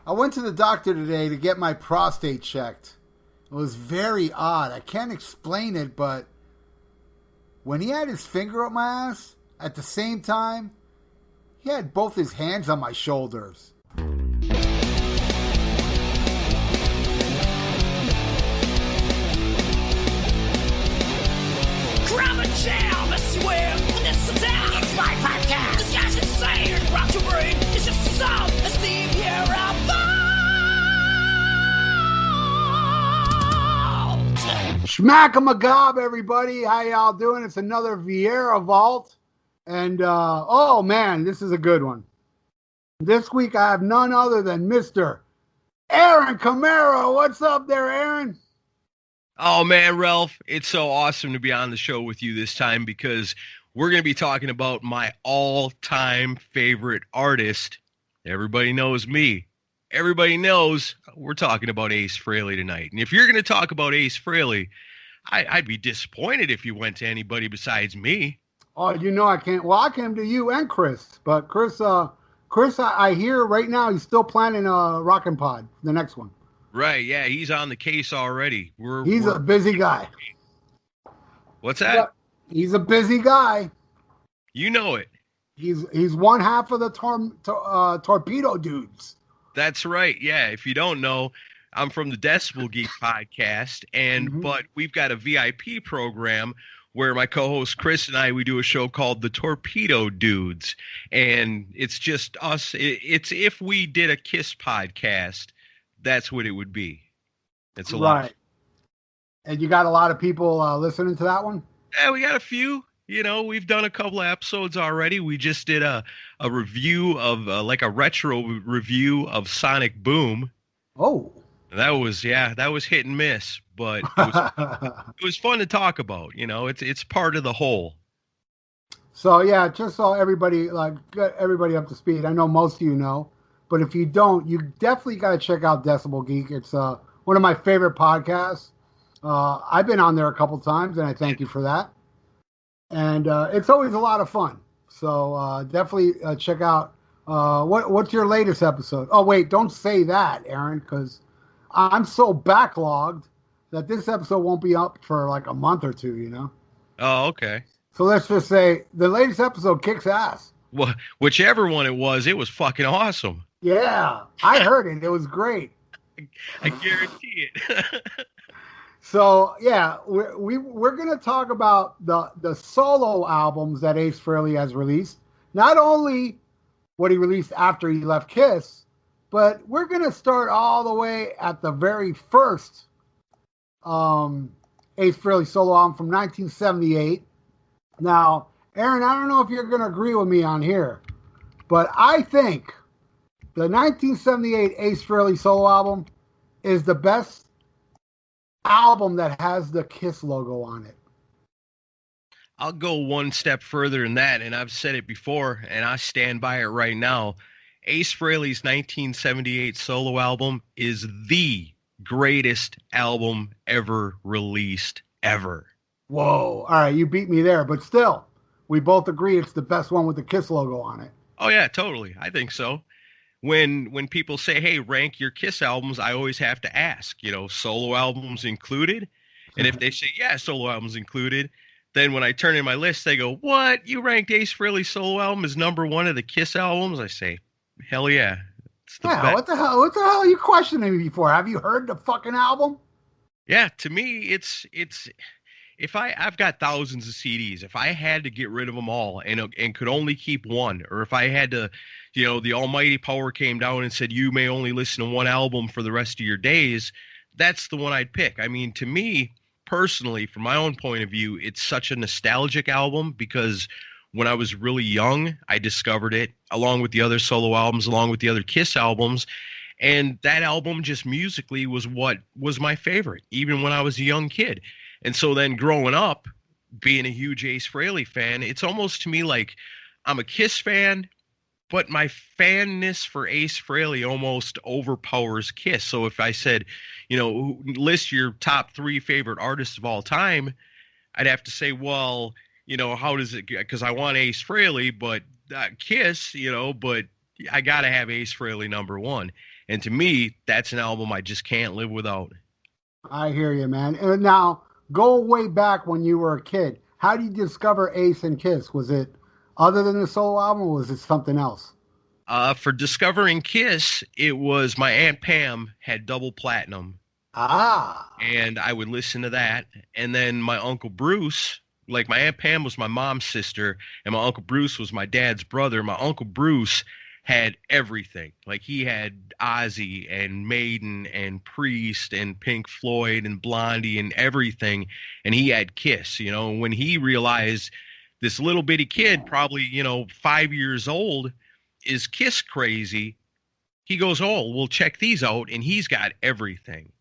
I went to the doctor today to get my prostate checked. It was very odd. I can't explain it, but when he had his finger up my ass, at the same time, he had both his hands on my shoulders. Grab a jam, I swear, this is down. It's my podcast. This guy's insane. Rock your brain. It's just a sound. A Steve here out Schmack 'em a gob, everybody. How y'all doing? It's another Vieira Vault. And, oh man, this is a good one. This week I have none other than Mr. Aaron Camero. What's up there, Aaron? Oh man, Ralph, it's so awesome to be on the show with you this time because we're going to be talking about my all-time favorite artist. Everybody knows me. Everybody knows we're talking about Ace Frehley tonight. And if you're going to talk about Ace Frehley, I'd be disappointed if you went to anybody besides me. Oh, you know I can't. Well, I came to you and Chris. But Chris, I hear right now he's still planning a Rockin' Pod, the next one. Right, yeah, he's on the case already. He's a busy guy. What's that? He's a busy guy. You know it. He's one half of the Torpedo Dudes. That's right. Yeah. If you don't know, I'm from the Decibel Geek Podcast, but we've got a VIP program where my co-host Chris and we do a show called the Torpedo Dudes, and it's just us. It's if we did a Kiss podcast, that's what it would be. It's a lot. And you got a lot of people listening to that one? Yeah, we got a few. You know, we've done a couple of episodes already. We just did a review of like a retro review of Sonic Boom. Oh, that was hit and miss, but it was fun to talk about. You know, it's part of the whole. So yeah, just so everybody get everybody up to speed. I know most of you know, but if you don't, you definitely got to check out Decibel Geek. It's one of my favorite podcasts. I've been on there a couple times, and I thank you for that. And it's always a lot of fun. So definitely check out what's your latest episode? Oh, wait, don't say that, Aaron, because I'm so backlogged that this episode won't be up for like a month or two, you know? Oh, okay. So let's just say the latest episode kicks ass. Well, whichever one it was fucking awesome. Yeah, I heard it. It was great. I guarantee it. So yeah, we're gonna talk about the solo albums that Ace Frehley has released. Not only what he released after he left Kiss, but we're gonna start all the way at the very first Ace Frehley solo album from 1978. Now, Aaron, I don't know if you're gonna agree with me on here, but I think the 1978 Ace Frehley solo album is the best album that has the Kiss logo on it. I'll go one step further than that, and I've said it before, and I stand by it right now. Ace Frehley's 1978 solo album is the greatest album ever released, ever. Whoa. All right, you beat me there, but still, we both agree it's the best one with the Kiss logo on it. Oh, yeah, totally. I think so. When people say, hey, rank your Kiss albums, I always have to ask, solo albums included? And if they say, yeah, solo albums included, then when I turn in my list, they go, what? You ranked Ace Frehley's solo album as number one of the Kiss albums? I say, hell yeah. It's the best. What the hell are you questioning me for? Have you heard the fucking album? Yeah, to me, it's if I've got thousands of CDs, if I had to get rid of them all and could only keep one, or if I had to, the almighty power came down and said, you may only listen to one album for the rest of your days, that's the one I'd pick. I mean, to me, personally, from my own point of view, it's such a nostalgic album because when I was really young, I discovered it along with the other solo albums, along with the other Kiss albums. And that album just musically was what was my favorite, even when I was a young kid. And so then growing up, being a huge Ace Frehley fan, it's almost to me like I'm a Kiss fan, but my fanness for Ace Frehley almost overpowers Kiss. So if I said, list your top 3 favorite artists of all time, I'd have to say, well, how does it, because I want Ace Frehley, but Kiss, but I got to have Ace Frehley #1. And to me, that's an album I just can't live without. I hear you, man. And now, go way back when you were a kid. How did you discover Ace and Kiss? Was it other than the solo album, or was it something else? For discovering Kiss, it was my Aunt Pam had double platinum. Ah. And I would listen to that. And then my Uncle Bruce, like my Aunt Pam was my mom's sister, and my Uncle Bruce was my dad's brother. My Uncle Bruce had everything. Like he had Ozzy and Maiden and Priest and Pink Floyd and Blondie and everything. And he had Kiss, you know. When he realized this little bitty kid, probably, 5 years old, is Kiss crazy, he goes, oh, we'll check these out. And he's got everything.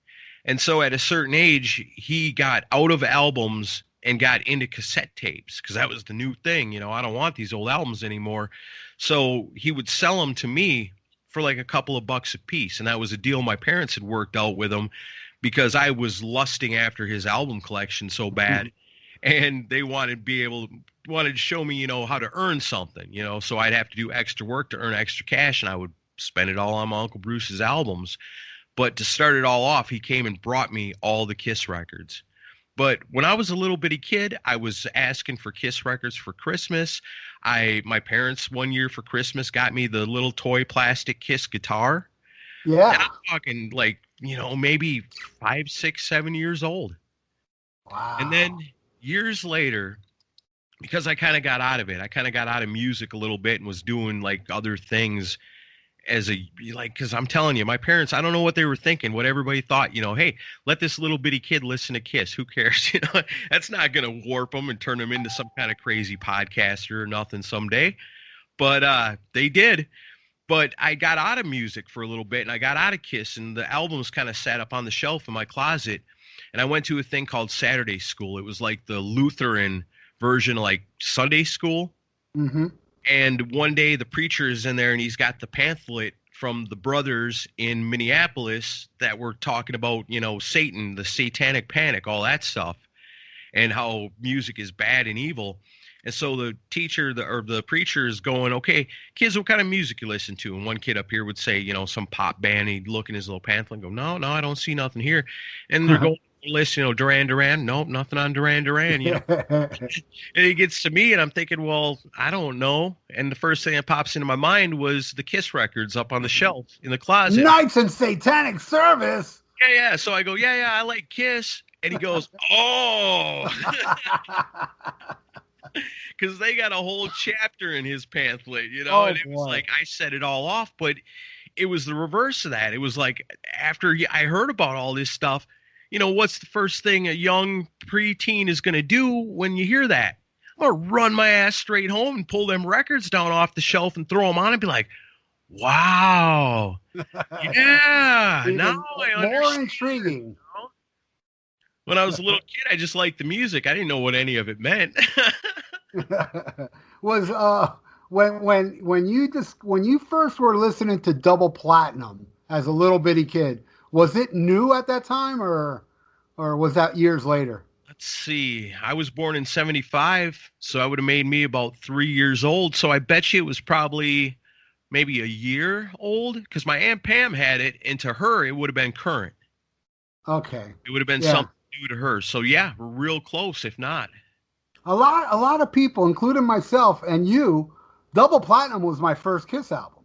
And so at a certain age, he got out of albums and got into cassette tapes because that was the new thing. I don't want these old albums anymore. So he would sell them to me for like a couple of bucks a piece. And that was a deal my parents had worked out with him because I was lusting after his album collection so bad. And they wanted to show me, how to earn something, so I'd have to do extra work to earn extra cash, and I would spend it all on my Uncle Bruce's albums. But to start it all off, he came and brought me all the Kiss records. But when I was a little bitty kid, I was asking for Kiss records for Christmas. My parents one year for Christmas got me the little toy plastic Kiss guitar. Yeah. And I'm talking like, maybe 5, 6, 7 years old. Wow. And then years later, because I kind of got out of it, I kind of got out of music a little bit and was doing like other things because I'm telling you, my parents, I don't know what they were thinking, what everybody thought, hey, let this little bitty kid listen to Kiss. Who cares? That's not going to warp them and turn them into some kind of crazy podcaster or nothing someday. But they did. But I got out of music for a little bit and I got out of Kiss, and the albums kind of sat up on the shelf in my closet. And I went to a thing called Saturday School. It was like the Lutheran version of like Sunday school. Mm-hmm. And one day the preacher is in there and he's got the pamphlet from the brothers in Minneapolis that were talking about, Satan, the satanic panic, all that stuff, and how music is bad and evil. And so the teacher, the preacher is going, okay, kids, what kind of music you listen to? And one kid up here would say, some pop band. He'd look in his little pamphlet and go, no, I don't see nothing here. And they're going, list, Duran Duran. Nope, nothing on Duran Duran. And he gets to me, and I'm thinking, well, I don't know. And the first thing that pops into my mind was the Kiss records up on the shelf in the closet. Knights in Satanic Service. Yeah. So I go, yeah, I like Kiss. And he goes, oh. Because they got a whole chapter in his pamphlet, Oh, and it was like I set it all off. But it was the reverse of that. It was like after I heard about all this stuff, what's the first thing a young preteen is going to do when you hear that? I'm going to run my ass straight home and pull them records down off the shelf and throw them on and be like, wow. Yeah. Now I understand. More intriguing. When I was a little kid, I just liked the music. I didn't know what any of it meant. Was when you first were listening to Double Platinum as a little bitty kid, was it new at that time or was that years later? Let's see. I was born in 75, so I would have made me about 3 years old. So I bet you it was probably maybe a year old because my Aunt Pam had it, and to her, it would have been current. Okay. It would have been something new to her. So yeah, we're real close, if not. A lot of people, including myself and you, Double Platinum was my first Kiss album.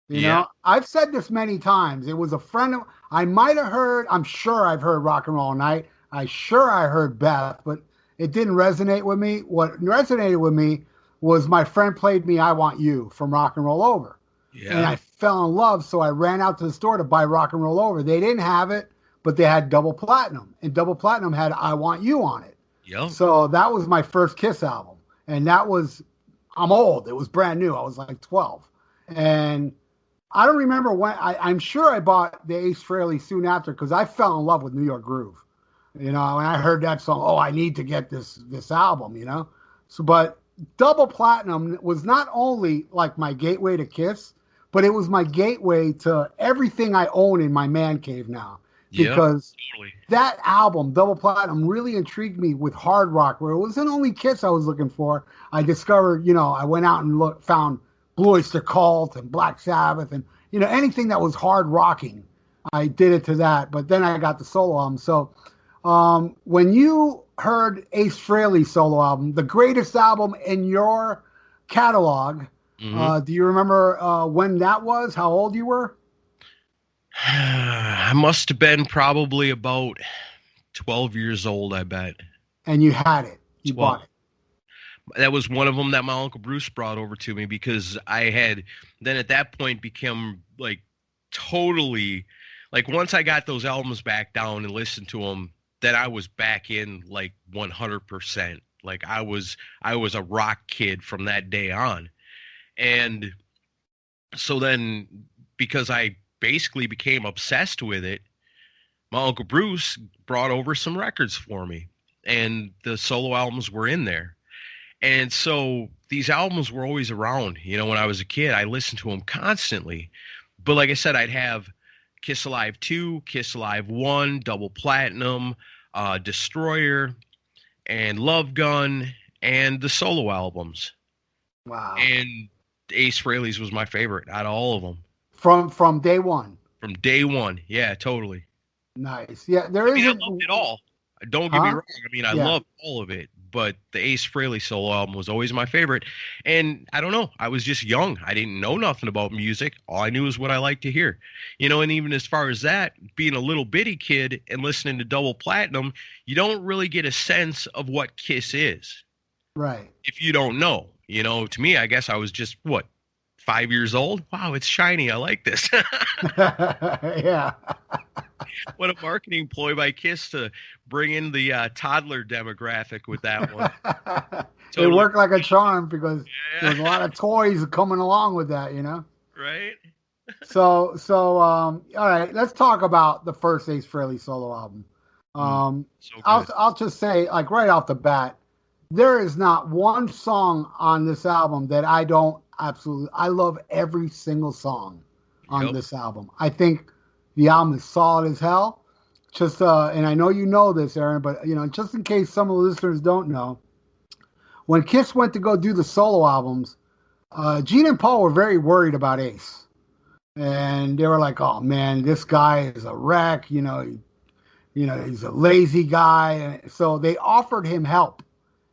You know, I've said this many times. It was a friend of, I'm sure I've heard Rock and Roll All Night. I heard Beth, but it didn't resonate with me. What resonated with me was my friend played me I Want You from Rock and Roll Over. Yeah. And I fell in love, so I ran out to the store to buy Rock and Roll Over. They didn't have it, but they had Double Platinum, and Double Platinum had I Want You on it. Yep. So that was my first Kiss album, and I'm old. It was brand new. I was like 12, and I don't remember when. I'm sure I bought the Ace Frehley soon after because I fell in love with New York Groove. And I heard that song. Oh, I need to get this album. So, but Double Platinum was not only like my gateway to Kiss, but it was my gateway to everything I own in my man cave now. Because that album, Double Platinum, really intrigued me with hard rock, where it wasn't only Kiss I was looking for. I discovered, I went out and found Blue Oyster Cult and Black Sabbath and, anything that was hard rocking. I did it to that, but then I got the solo album. So when you heard Ace Frehley's solo album, the greatest album in your catalog, do you remember when that was? How old you were? I must have been probably about 12 years old, I bet. And you had it. You 12. bought it. That was one of them that my Uncle Bruce brought over to me because I had then at that point become like totally like once I got those albums back down and listened to them, then I was back in like 100%. Like I was a rock kid from that day on. And so then because I basically became obsessed with it, my Uncle Bruce brought over some records for me and the solo albums were in there. And so these albums were always around, when I was a kid. I listened to them constantly. But like I said, I'd have Kiss Alive 2, Kiss Alive 1, Double Platinum, Destroyer, and Love Gun, and the solo albums. Wow. And Ace Frehley's was my favorite out of all of them. From day one? From day one, yeah, totally. Nice. Yeah, I loved it all. Don't get me wrong. I loved all of it. But the Ace Frehley solo album was always my favorite. And I don't know. I was just young. I didn't know nothing about music. All I knew was what I liked to hear. And even as far as that, being a little bitty kid and listening to Double Platinum, you don't really get a sense of what Kiss is. Right. If you don't know. To me, I guess I was just, 5 years old? Wow, it's shiny. I like this. Yeah. What a marketing ploy by Kiss to bring in the toddler demographic with that one. It worked like a charm because there's a lot of toys coming along with that, Right? So, all right, let's talk about the first Ace Frehley solo album. I'll just say, like right off the bat, there is not one song on this album that I don't absolutely. I love every single song on this album. I think the album is solid as hell. Just and I know you know this, Aaron, but just in case some of the listeners don't know, when Kiss went to go do the solo albums, Gene and Paul were very worried about Ace, and they were like, "Oh man, this guy is a wreck. He's a lazy guy." So they offered him help.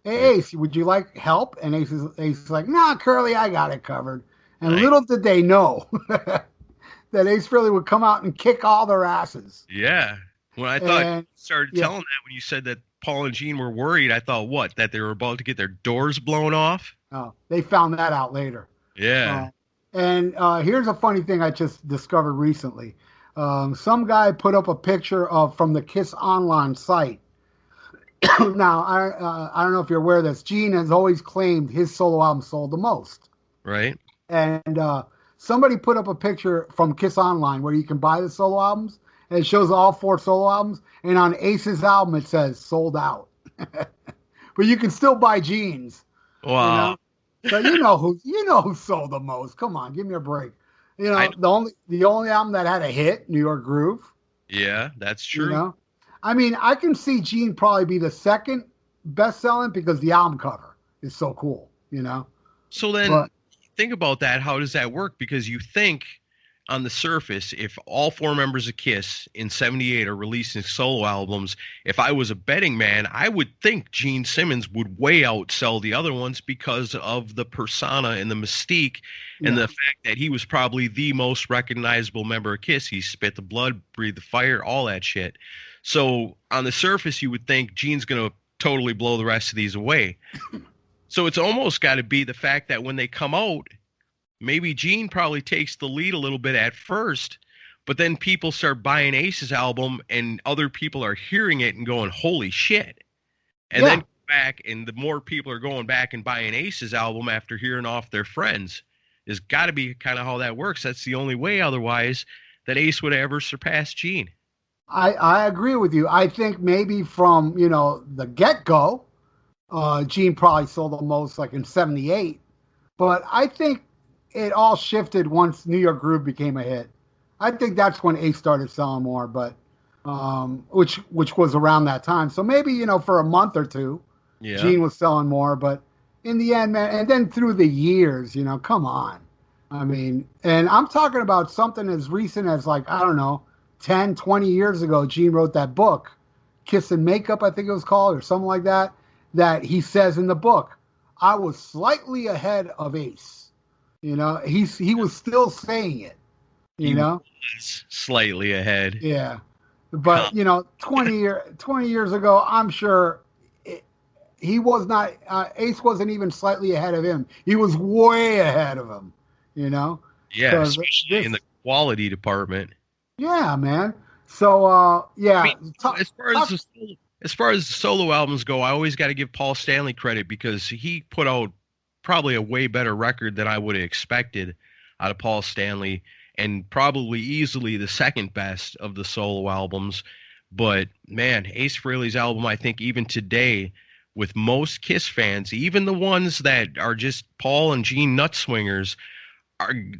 Hey, Ace, would you like help? And Ace is like, "Nah, Curly, I got it covered." And little did they know that Ace Frehley would come out and kick all their asses. Yeah. When I thought you started telling that, when you said that Paul and Gene were worried, I thought, what, that they were about to get their doors blown off? Oh, they found that out later. Yeah. And here's a funny thing I just discovered recently. Some guy put up a picture from the Kiss Online site. Now, I don't know if you're aware of this. Gene has always claimed his solo album sold the most. Right. And somebody put up a picture from Kiss Online where you can buy the solo albums, and it shows all 4 solo albums. And on Ace's album, it says sold out. But you can still buy Gene's. Wow. So you know who sold the most. Come on, give me a break. The only album that had a hit, New York Groove. Yeah, that's true. I can see Gene probably be the second best selling because the album cover is so cool. So then think about that. How does that work? Because you think on the surface, if all 4 members of Kiss in 78 are releasing solo albums, if I was a betting man, I would think Gene Simmons would way outsell the other ones because of the persona and the mystique and the fact that he was probably the most recognizable member of Kiss. He spit the blood, breathed the fire, all that shit. So on the surface, you would think Gene's going to totally blow the rest of these away. So it's almost got to be the fact that when they come out, maybe Gene probably takes the lead a little bit at first, but then people start buying Ace's album and other people are hearing it and going, holy shit. And then back, and the more people are going back and buying Ace's album after hearing off their friends. There's got to be kind of how that works. That's the only way otherwise that Ace would ever surpass Gene. I agree with you. I think maybe from, the get-go, Gene probably sold the most like in 78. But I think it all shifted once New York Groove became a hit. I think that's when Ace started selling more, but which was around that time. So maybe, for a month or two, Gene was selling more. But in the end, man, and then through the years, come on. I mean, and I'm talking about something as recent as like, I don't know, 10, 20 years ago, Gene wrote that book, Kiss and Makeup, I think it was called, or something like that, that he says in the book, I was slightly ahead of Ace. You know, he was still saying it, you He know? was slightly ahead. Yeah. But, you know, 20 years ago, I'm sure he was not, Ace wasn't even slightly ahead of him. He was way ahead of him, you know? Yeah, Because especially in the quality department. yeah, man. So, I yeah, mean, as far as the solo albums go, I always got to give Paul Stanley credit because he put out probably a way better record than I would have expected out of Paul Stanley, and probably easily the second best of the solo albums. But man, Ace Frehley's album, I think even today, with most Kiss fans, even the ones that are just Paul and Gene nut swingers,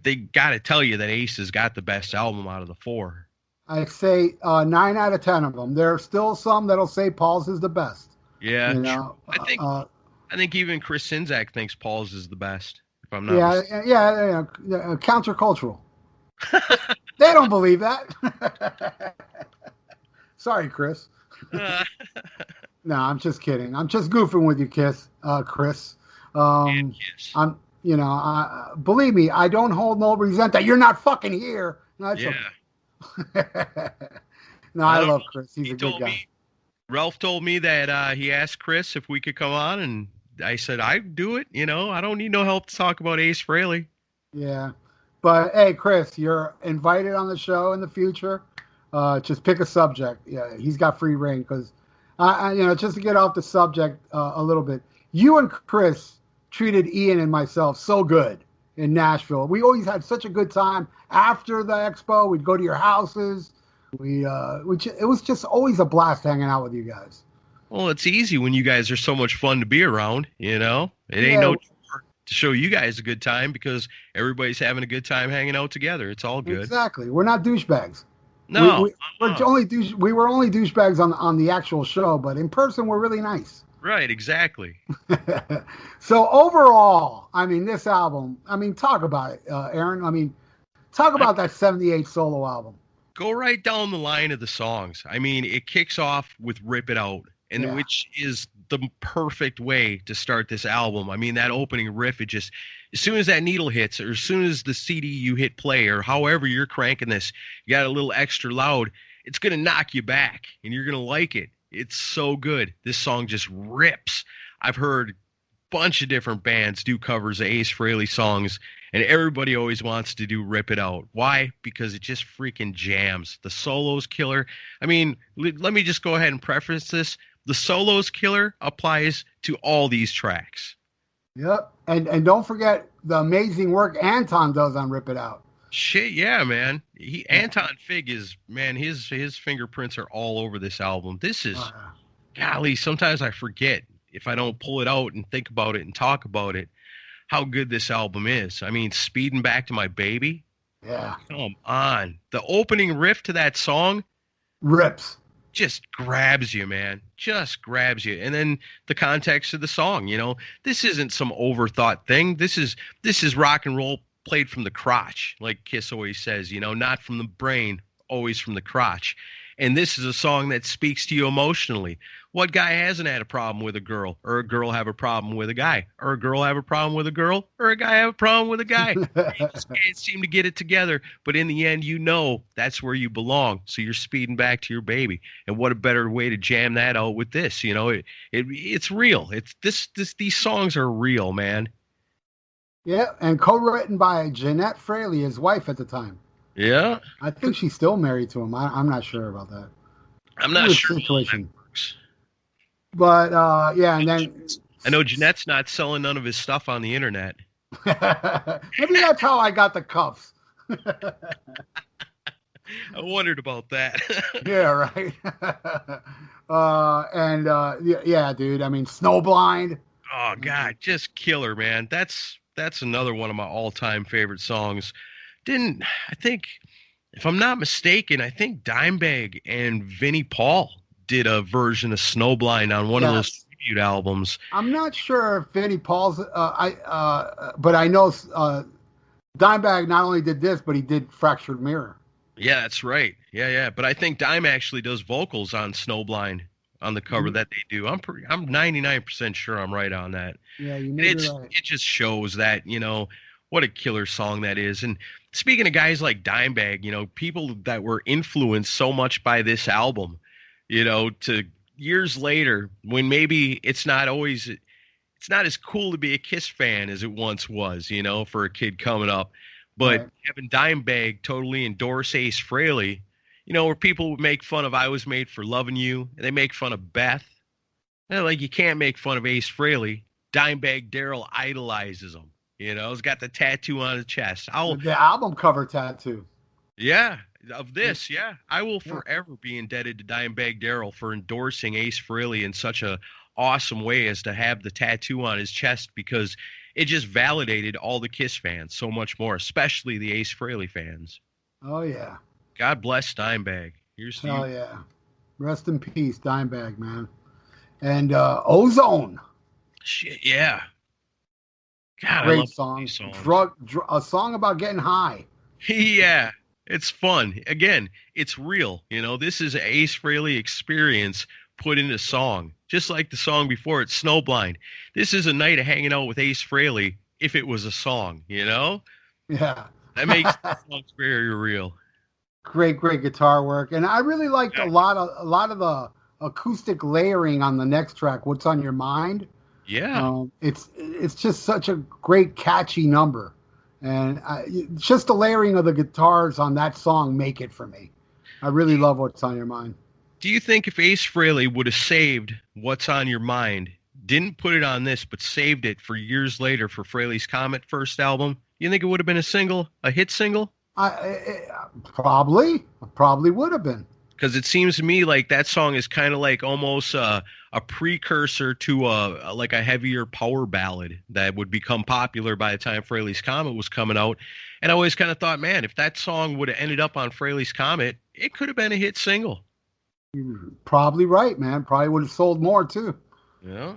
they got to tell you that Ace has got the best album out of the four. I say 9 out of 10 of them. There are still some that'll say Paul's is the best. Yeah, You true. know, I think even Chris Czynszak thinks Paul's is the best. If I'm not yeah, mistaken. yeah, countercultural. They don't believe that. Sorry, Chris. No, I'm just kidding. I'm just goofing with you, Chris. Yes. I'm, you know, believe me, I don't hold no resentment. You're not fucking here. No, it's Yeah. okay. No, I love Chris. He's He a good told guy. me, Ralph told me that he asked Chris if we could come on, and I said I'd do it. You know, I don't need no help to talk about Ace Frehley. Yeah. But hey, Chris, you're invited on the show in the future. Just pick a subject. Yeah, he's got free reign because, you know, just to get off the subject a little bit, you and Chris treated Ian and myself so good in Nashville. We always had such a good time after the expo. We'd go to your houses. It was just always a blast hanging out with you guys. Well, it's easy when you guys are so much fun to be around. You know, it ain't Yeah. no chore to show you guys a good time because everybody's having a good time hanging out together. It's all good. Exactly. We're not douchebags. No, We were only douchebags on the actual show, but in person we're really nice. right, exactly. So overall, I mean, this album, I mean, talk about it, Aaron. I mean, talk about that 78 solo album. Go right down the line of the songs. I mean, it kicks off with Rip It Out, and Yeah. which is the perfect way to start this album. I mean, that opening riff, it just, as soon as that needle hits, or as soon as the CD you hit play, or however you're cranking this, you got a little extra loud, it's going to knock you back, and you're going to like it. It's so good. This song just rips. I've heard a bunch of different bands do covers of Ace Frehley songs, and everybody always wants to do Rip It Out. Why? Because it just freaking jams. The solo's killer. I mean, let me just go ahead and preface this. The solo's killer applies to all these tracks. Yep. And don't forget the amazing work Anton does on Rip It Out. Shit, yeah, man. Anton Fig is, man, his fingerprints are all over this album. This is, golly, sometimes I forget if I don't pull it out and think about it and talk about it, how good this album is. I mean, Speeding Back to My Baby. Yeah. Come on. The opening riff to that song Rips. just grabs you, man. Just grabs you. And then the context of the song, you know, this isn't some overthought thing. This is rock and roll played from the crotch, like Kiss always says, you know, not from the brain, always from the crotch. And this is a song that speaks to you emotionally. What guy hasn't had a problem with a girl, or a girl have a problem with a guy, or a girl have a problem with a girl, or a guy have a problem with a guy? You just can't seem to get it together. But in the end, you know that's where you belong. So you're speeding back to your baby. And what a better way to jam that out with this? You know, it's real. These songs are real, man. Yeah, and co-written by Jeanette Fraley, his wife at the time. Yeah, I think she's still married to him. I'm not sure about that. I'm not Weird sure. situation. But yeah, and then I know Jeanette's not selling none of his stuff on the internet. maybe that's how I got the cuffs. I wondered about that. Yeah, right. Yeah, dude. I mean, Snowblind. Oh God, just killer, man. That's another one of my all-time favorite songs. I think, if I'm not mistaken, I think Dimebag and Vinnie Paul did a version of Snowblind on one of those tribute albums. I'm not sure if Vinnie Paul's. But I know Dimebag not only did this, but he did Fractured Mirror. Yeah, that's right. Yeah. But I think Dime actually does vocals on Snowblind on the cover that they do. I'm 99% sure I'm right on that. Yeah, you may be right. It just shows that, what a killer song that is. And speaking of guys like Dimebag, people that were influenced so much by this album, to years later when maybe it's not as cool to be a Kiss fan as it once was, for a kid coming up. But Right. having Dimebag totally endorse Ace Frehley, where people would make fun of I Was Made for Loving You, and they make fun of Beth. Like, you can't make fun of Ace Frehley. Dimebag Darrell idolizes him. He's got the tattoo on his chest. The album cover tattoo. Yeah, of this, yeah. I will forever be indebted to Dimebag Darrell for endorsing Ace Frehley in such a awesome way as to have the tattoo on his chest, because it just validated all the Kiss fans so much more, especially the Ace Frehley fans. Oh, yeah. God bless Dimebag. Here's to Hell you. yeah. Rest in peace, Dimebag, man. And Ozone. Shit, yeah. God, I Great love song. these songs. A song about getting high. Yeah, it's fun. Again, it's real. This is an Ace Frehley experience put into song. Just like the song before it, Snowblind. This is a night of hanging out with Ace Frehley if it was a song, Yeah. That makes the songs very real. Great guitar work. And I really liked a lot of the acoustic layering on the next track, What's on Your Mind. Yeah. It's just such a great, catchy number. And just the layering of the guitars on that song make it for me. I really love What's on Your Mind. Do you think if Ace Frehley would have saved What's on Your Mind, didn't put it on this, but saved it for years later for Frehley's Comet first album, you think it would have been a hit single? Probably would have been. Because it seems to me like that song is kind of like almost a precursor to a heavier power ballad that would become popular by the time Frehley's Comet was coming out. And I always kind of thought, man, if that song would have ended up on Frehley's Comet, it could have been a hit single. You're probably right, man. Probably would have sold more too. Yeah.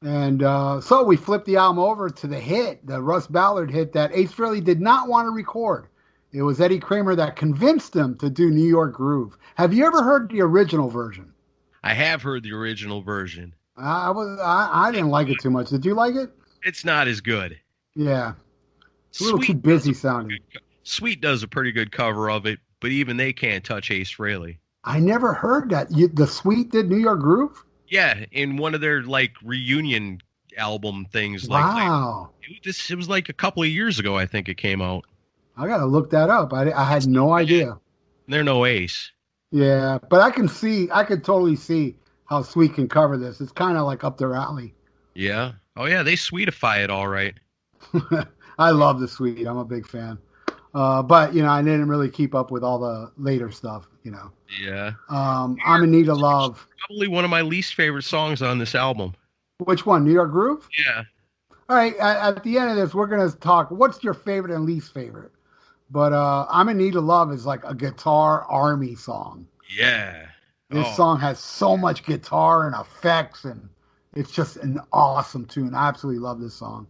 And so we flipped the album over to the Russ Ballard hit that Ace Frehley did not want to record. It was Eddie Kramer that convinced him to do New York Groove. Have you ever heard the original version? I have heard the original version. I didn't like it too much. Did you like it? It's not as good. Yeah. It's a little too busy sounding. Sweet does a pretty good cover of it, but even they can't touch Ace Frehley. I never heard that. The Sweet did New York Groove? Yeah, in one of their reunion album things. Wow. It was like a couple of years ago, I think it came out. I got to look that up. I had no idea. They're no Ace. Yeah, but I could totally see how Sweet can cover this. It's kind of like up their alley. Yeah. Oh, yeah, they sweetify it all right. I love the Sweet. I'm a big fan. But, I didn't really keep up with all the later stuff, Yeah. I'm in Need of Love. Probably one of my least favorite songs on this album. Which one? New York Groove? Yeah. All right. At the end of this, we're going to talk, what's your favorite and least favorite? But I'm in Need of Love is like a guitar army song. Yeah. This song has so much guitar and effects, and it's just an awesome tune. I absolutely love this song.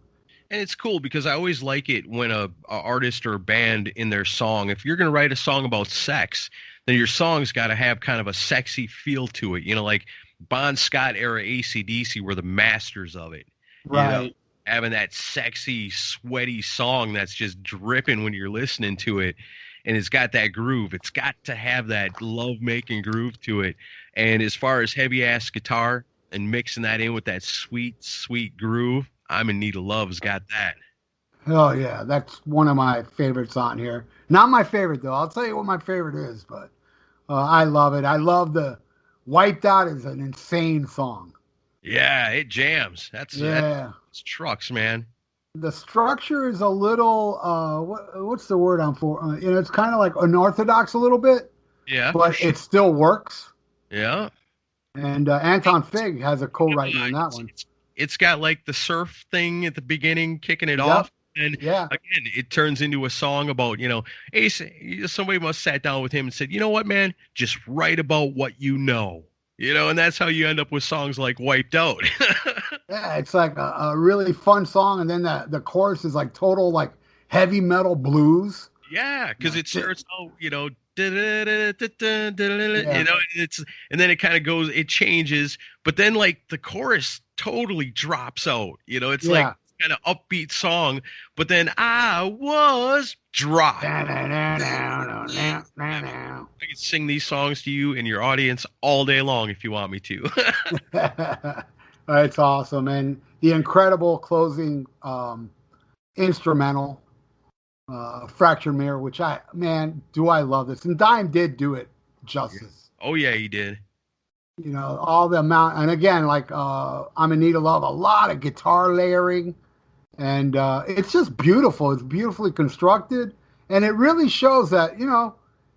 And it's cool because I always like it when a artist or a band in their song, if you're going to write a song about sex, then your song's got to have kind of a sexy feel to it. Like Bon Scott era AC/DC were the masters of it. Right. Having that sexy, sweaty song that's just dripping when you're listening to it. And it's got that groove. It's got to have that love-making groove to it. And as far as heavy-ass guitar and mixing that in with that sweet, sweet groove, I'm in Need of Love's got that. Oh, yeah. That's one of my favorites on here. Not my favorite, though. I'll tell you what my favorite is, but I love it. I love the Wiped Out is an insane song. Yeah, it jams. That's trucks, man. The structure is a little, what's the word I'm for? It's kind of like unorthodox a little bit. Yeah. But it still works. Yeah. And Anton Fig has a co-writing on that one. It's got like the surf thing at the beginning, kicking it off. And again, it turns into a song about, Ace, somebody must have sat down with him and said, you know what, man, just write about what you know. And that's how you end up with songs like Wiped Out. Yeah, it's like a really fun song. And then the chorus is like total like heavy metal blues. Yeah, because it starts out, you know, Yeah, and then it kind of goes, it changes, but then like the chorus totally drops out. You know, it's like yeah. kind of upbeat song, but then I was drop. I can sing these songs to you and your audience all day long if you want me to. It's awesome, and the incredible closing instrumental, "Fractured Mirror," which do I love this? And Dime did do it justice. Oh yeah, he did. You know, all the amount, and again, like "I'm in Need of Love," a lot of guitar layering, and it's just beautiful. It's beautifully constructed, and it really shows that, you know,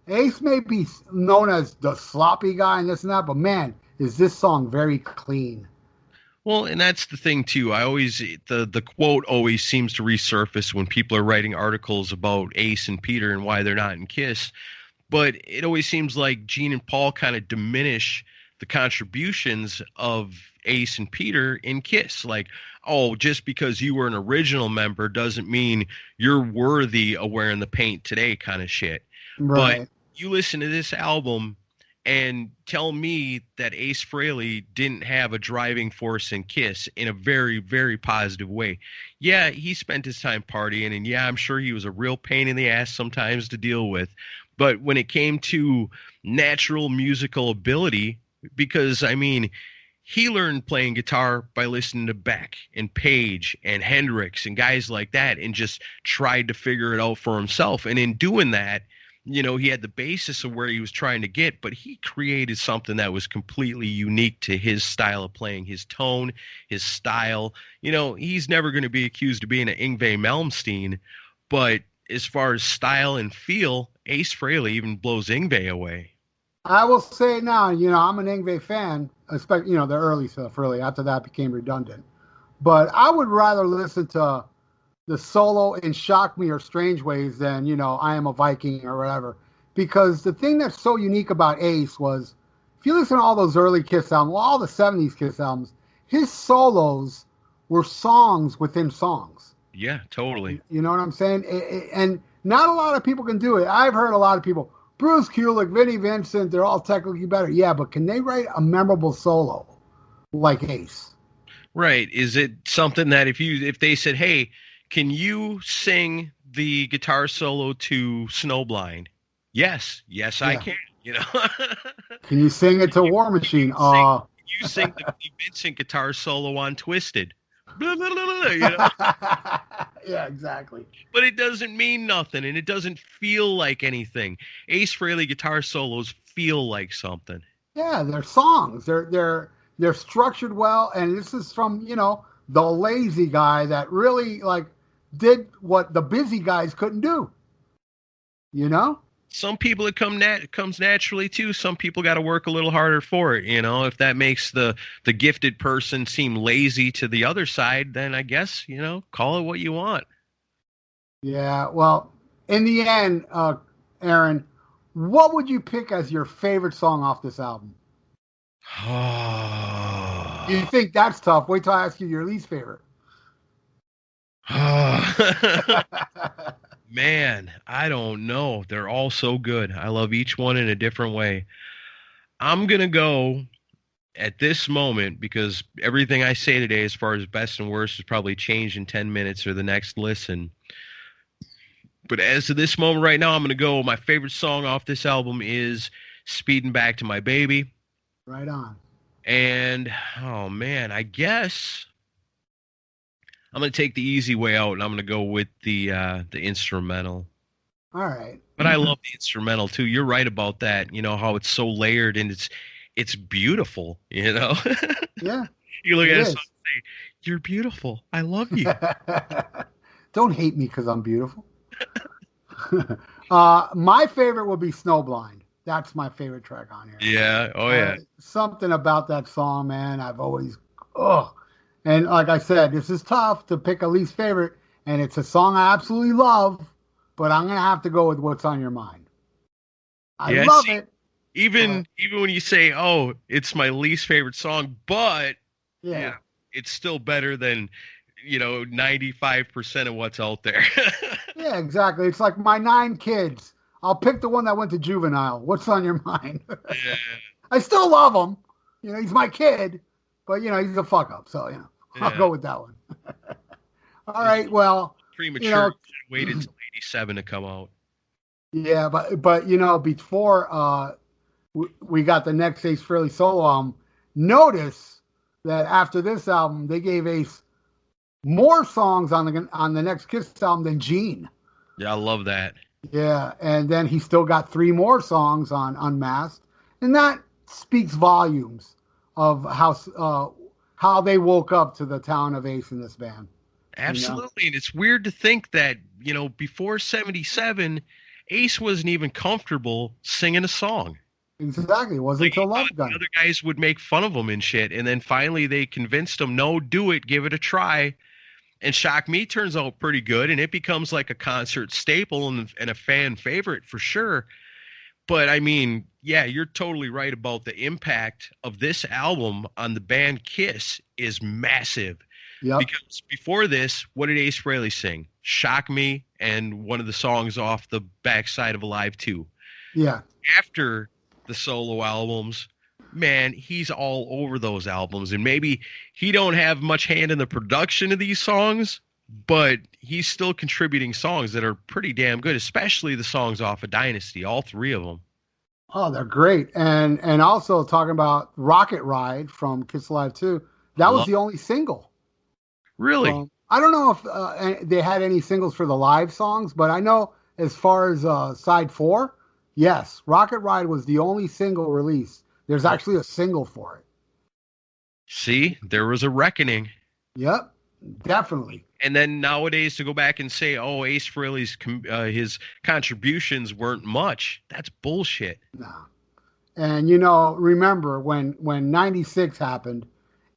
Ace may be known as the sloppy guy and this and that, but man, is this song very clean. Well, and that's the thing too. I always the quote always seems to resurface when people are writing articles about Ace and Peter and why they're not in Kiss. But it always seems like Gene and Paul kind of diminish the contributions of Ace and Peter in Kiss. Like, oh, just because you were an original member doesn't mean you're worthy of wearing the paint today kind of shit. Right. But you listen to this album and tell me that Ace Frehley didn't have a driving force in Kiss in a very, very positive way. Yeah, he spent his time partying, and yeah, I'm sure he was a real pain in the ass sometimes to deal with. But when it came to natural musical ability, because, I mean, he learned playing guitar by listening to Beck and Page and Hendrix and guys like that, and just tried to figure it out for himself. And in doing that, you know, he had the basis of where he was trying to get, but he created something that was completely unique to his style of playing, his tone, his style. You know, he's never going to be accused of being an Yngwie Malmsteen, but as far as style and feel, Ace Frehley even blows Yngwie away. I will say now, you know, I'm an Yngwie fan, especially, you know, the early stuff, really. After that became redundant. But I would rather listen to the solo in Shock Me or Strange Ways than, you know, I Am a Viking or whatever. Because the thing that's so unique about Ace was, if you listen to all those early Kiss albums, well, all the 70s Kiss albums, his solos were songs within songs. Yeah, totally. You know what I'm saying? And not a lot of people can do it. I've heard a lot of people, Bruce Kulick, Vinnie Vincent, they're all technically better. Yeah, but can they write a memorable solo like Ace? Right. Is it something that if they said, hey, can you sing the guitar solo to Snowblind? Yes, I can. You know. Can you sing it to War Machine? You sing the Vincent guitar solo on Twisted. Blah, blah, blah, blah, you know? Yeah, exactly. But it doesn't mean nothing, and it doesn't feel like anything. Ace Frehley guitar solos feel like something. Yeah, they're songs. They're structured well, and this is from, you know, the lazy guy that really like did what the busy guys couldn't do. You know? Some people it comes naturally too. Some people got to work a little harder for it. You know, if that makes the gifted person seem lazy to the other side, then I guess, you know, call it what you want. Yeah. Well, in the end, Aaron, what would you pick as your favorite song off this album? You think that's tough? Wait till I ask you your least favorite. Man, I don't know. They're all so good. I love each one in a different way. I'm going to go at this moment, because everything I say today as far as best and worst is probably changed in 10 minutes or the next listen. But as of this moment right now, I'm going to go. My favorite song off this album is Speeding Back to My Baby. Right on. And, oh man, I guess I'm going to take the easy way out, and I'm going to go with the instrumental. All right. But I love the instrumental too. You're right about that. You know how it's so layered and it's beautiful. You know. Yeah. You look at it and say, "You're beautiful. I love you." Don't hate me because I'm beautiful. My favorite would be Snowblind. That's my favorite track on here. Yeah. Oh yeah. Something about that song, man. I've always And like I said, this is tough to pick a least favorite, and it's a song I absolutely love, but I'm gonna have to go with What's on Your Mind. I love it. Even when you say, "Oh, it's my least favorite song," but yeah, it's still better than 95% of what's out there. Yeah, exactly. It's like my 9 kids. I'll pick the one that went to juvenile. What's on your mind? Yeah, I still love him. He's my kid, but he's a fuck up. So I'll yeah. go with that one. All right. Well, Premature. Waited until 87 to come out. yeah, but before we got the next Ace Frehley solo album, notice that after this album, they gave Ace more songs on the next Kiss album than Gene. Yeah, I love that. Yeah, and then he still got 3 more songs on Unmasked, and that speaks volumes of how they woke up to the talent of Ace in this band. Absolutely, and it's weird to think that before 77, Ace wasn't even comfortable singing a song. Exactly, it wasn't until Love Gun. Other guys would make fun of him and shit, and then finally they convinced him, no, do it, give it a try. And Shock Me turns out pretty good, and it becomes like a concert staple and a fan favorite for sure. But I mean, yeah, you're totally right about the impact of this album on the band Kiss is massive. Yep. Because before this, what did Ace Frehley sing? Shock Me and one of the songs off the backside of Alive 2. Yeah. After the solo albums, man, he's all over those albums, and maybe he don't have much hand in the production of these songs, but he's still contributing songs that are pretty damn good, especially the songs off of Dynasty, all 3 of them. Oh, they're great. And also talking about Rocket Ride from Kiss Alive 2, that was the only single. Really? I don't know if they had any singles for the live songs, but I know as far as side 4, yes, Rocket Ride was the only single released. There's actually a single for it. See, there was a reckoning. Yep, definitely. And then nowadays to go back and say, oh, Ace Frehley's his contributions weren't much, that's bullshit. No. And remember when 96 happened,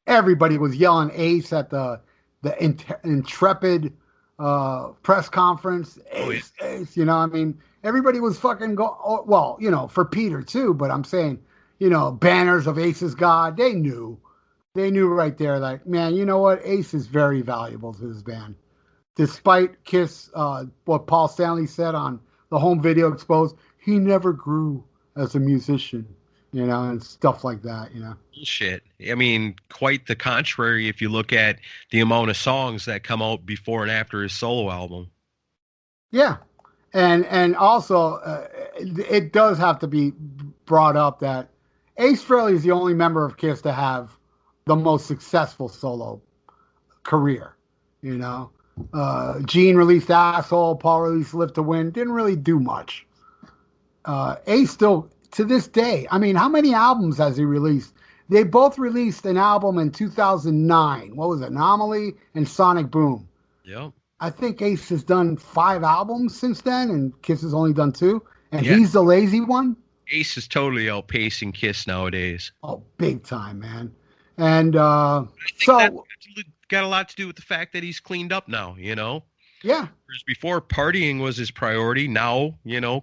everybody was yelling Ace at the Intrepid press conference. Ace, oh, yeah. Ace, I mean, everybody was fucking for Peter too, but I'm saying, banners of Ace's God, they knew right there, like, man, you know what? Ace is very valuable to this band. Despite Kiss, what Paul Stanley said on the home video exposed, he never grew as a musician, and stuff like that, Bullshit. I mean, quite the contrary if you look at the amount of songs that come out before and after his solo album. Yeah. And also, it does have to be brought up that Ace Frehley is the only member of Kiss to have the most successful solo career. Gene released Asshole, Paul released Live to Win, didn't really do much. Ace still, to this day, I mean, how many albums has he released? They both released an album in 2009. What was it? Anomaly and Sonic Boom. Yep. I think Ace has done 5 albums since then, and Kiss has only done 2. And he's the lazy one. Ace is totally outpacing Kiss nowadays. Oh, big time, man. And I think that's got a lot to do with the fact that he's cleaned up now, Yeah. Whereas before, partying was his priority. Now,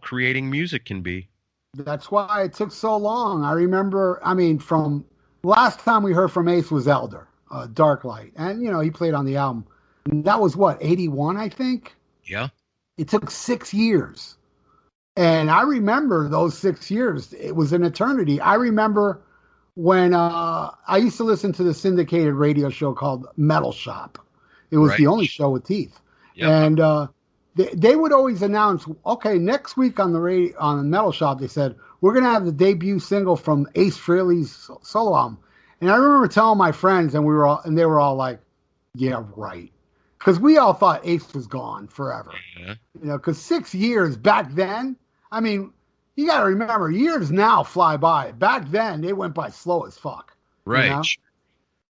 creating music can be. That's why it took so long. I remember, from last time we heard from Ace was Elder, Dark Light. And, he played on the album. And that was 81, I think? Yeah. It took 6 years. And I remember those 6 years. It was an eternity. I remember when I used to listen to the syndicated radio show called Metal Shop. It was the only show with teeth. Yep. And they would always announce, okay, next week on the radio, on Metal Shop, they said, we're going to have the debut single from Ace Frehley's solo album. And I remember telling my friends, and they were all like, yeah, right. Because we all thought Ace was gone forever. Yeah. Because 6 years back then, you got to remember, years now fly by. Back then, they went by slow as fuck. Right.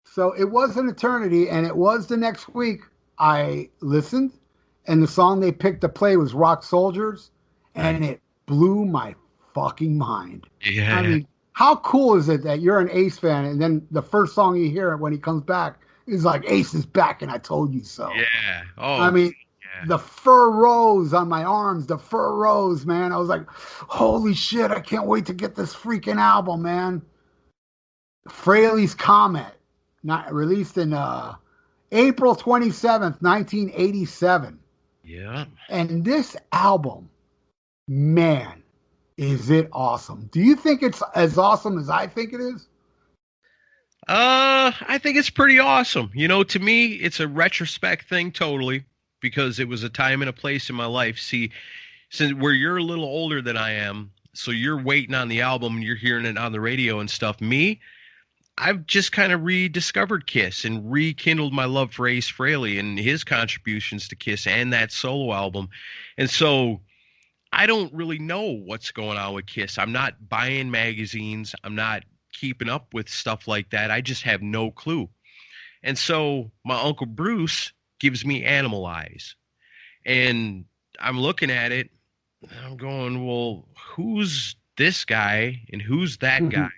So it was an eternity, and it was the next week I listened, and the song they picked to play was Rock Soldiers, and it blew my fucking mind. Yeah. How cool is it that you're an Ace fan, and then the first song you hear when he comes back is like, Ace is back, and I told you so. Yeah. Oh, the fur rose on my arms, the fur rose, man. I was like, holy shit, I can't wait to get this freaking album, man. Frehley's Comet, not released in April 27th, 1987. Yeah. And this album, man, is it awesome. Do you think it's as awesome as I think it is? I think it's pretty awesome. To me, it's a retrospect thing totally because it was a time and a place in my life. See, since where you're a little older than I am, so you're waiting on the album and you're hearing it on the radio and stuff. Me, I've just kind of rediscovered Kiss and rekindled my love for Ace Frehley and his contributions to Kiss and that solo album. And so I don't really know what's going on with Kiss. I'm not buying magazines. I'm not keeping up with stuff like that. I just have no clue. And so my Uncle Bruce gives me Animal Eyes. And I'm looking at it. I'm going, well, who's this guy and who's that guy?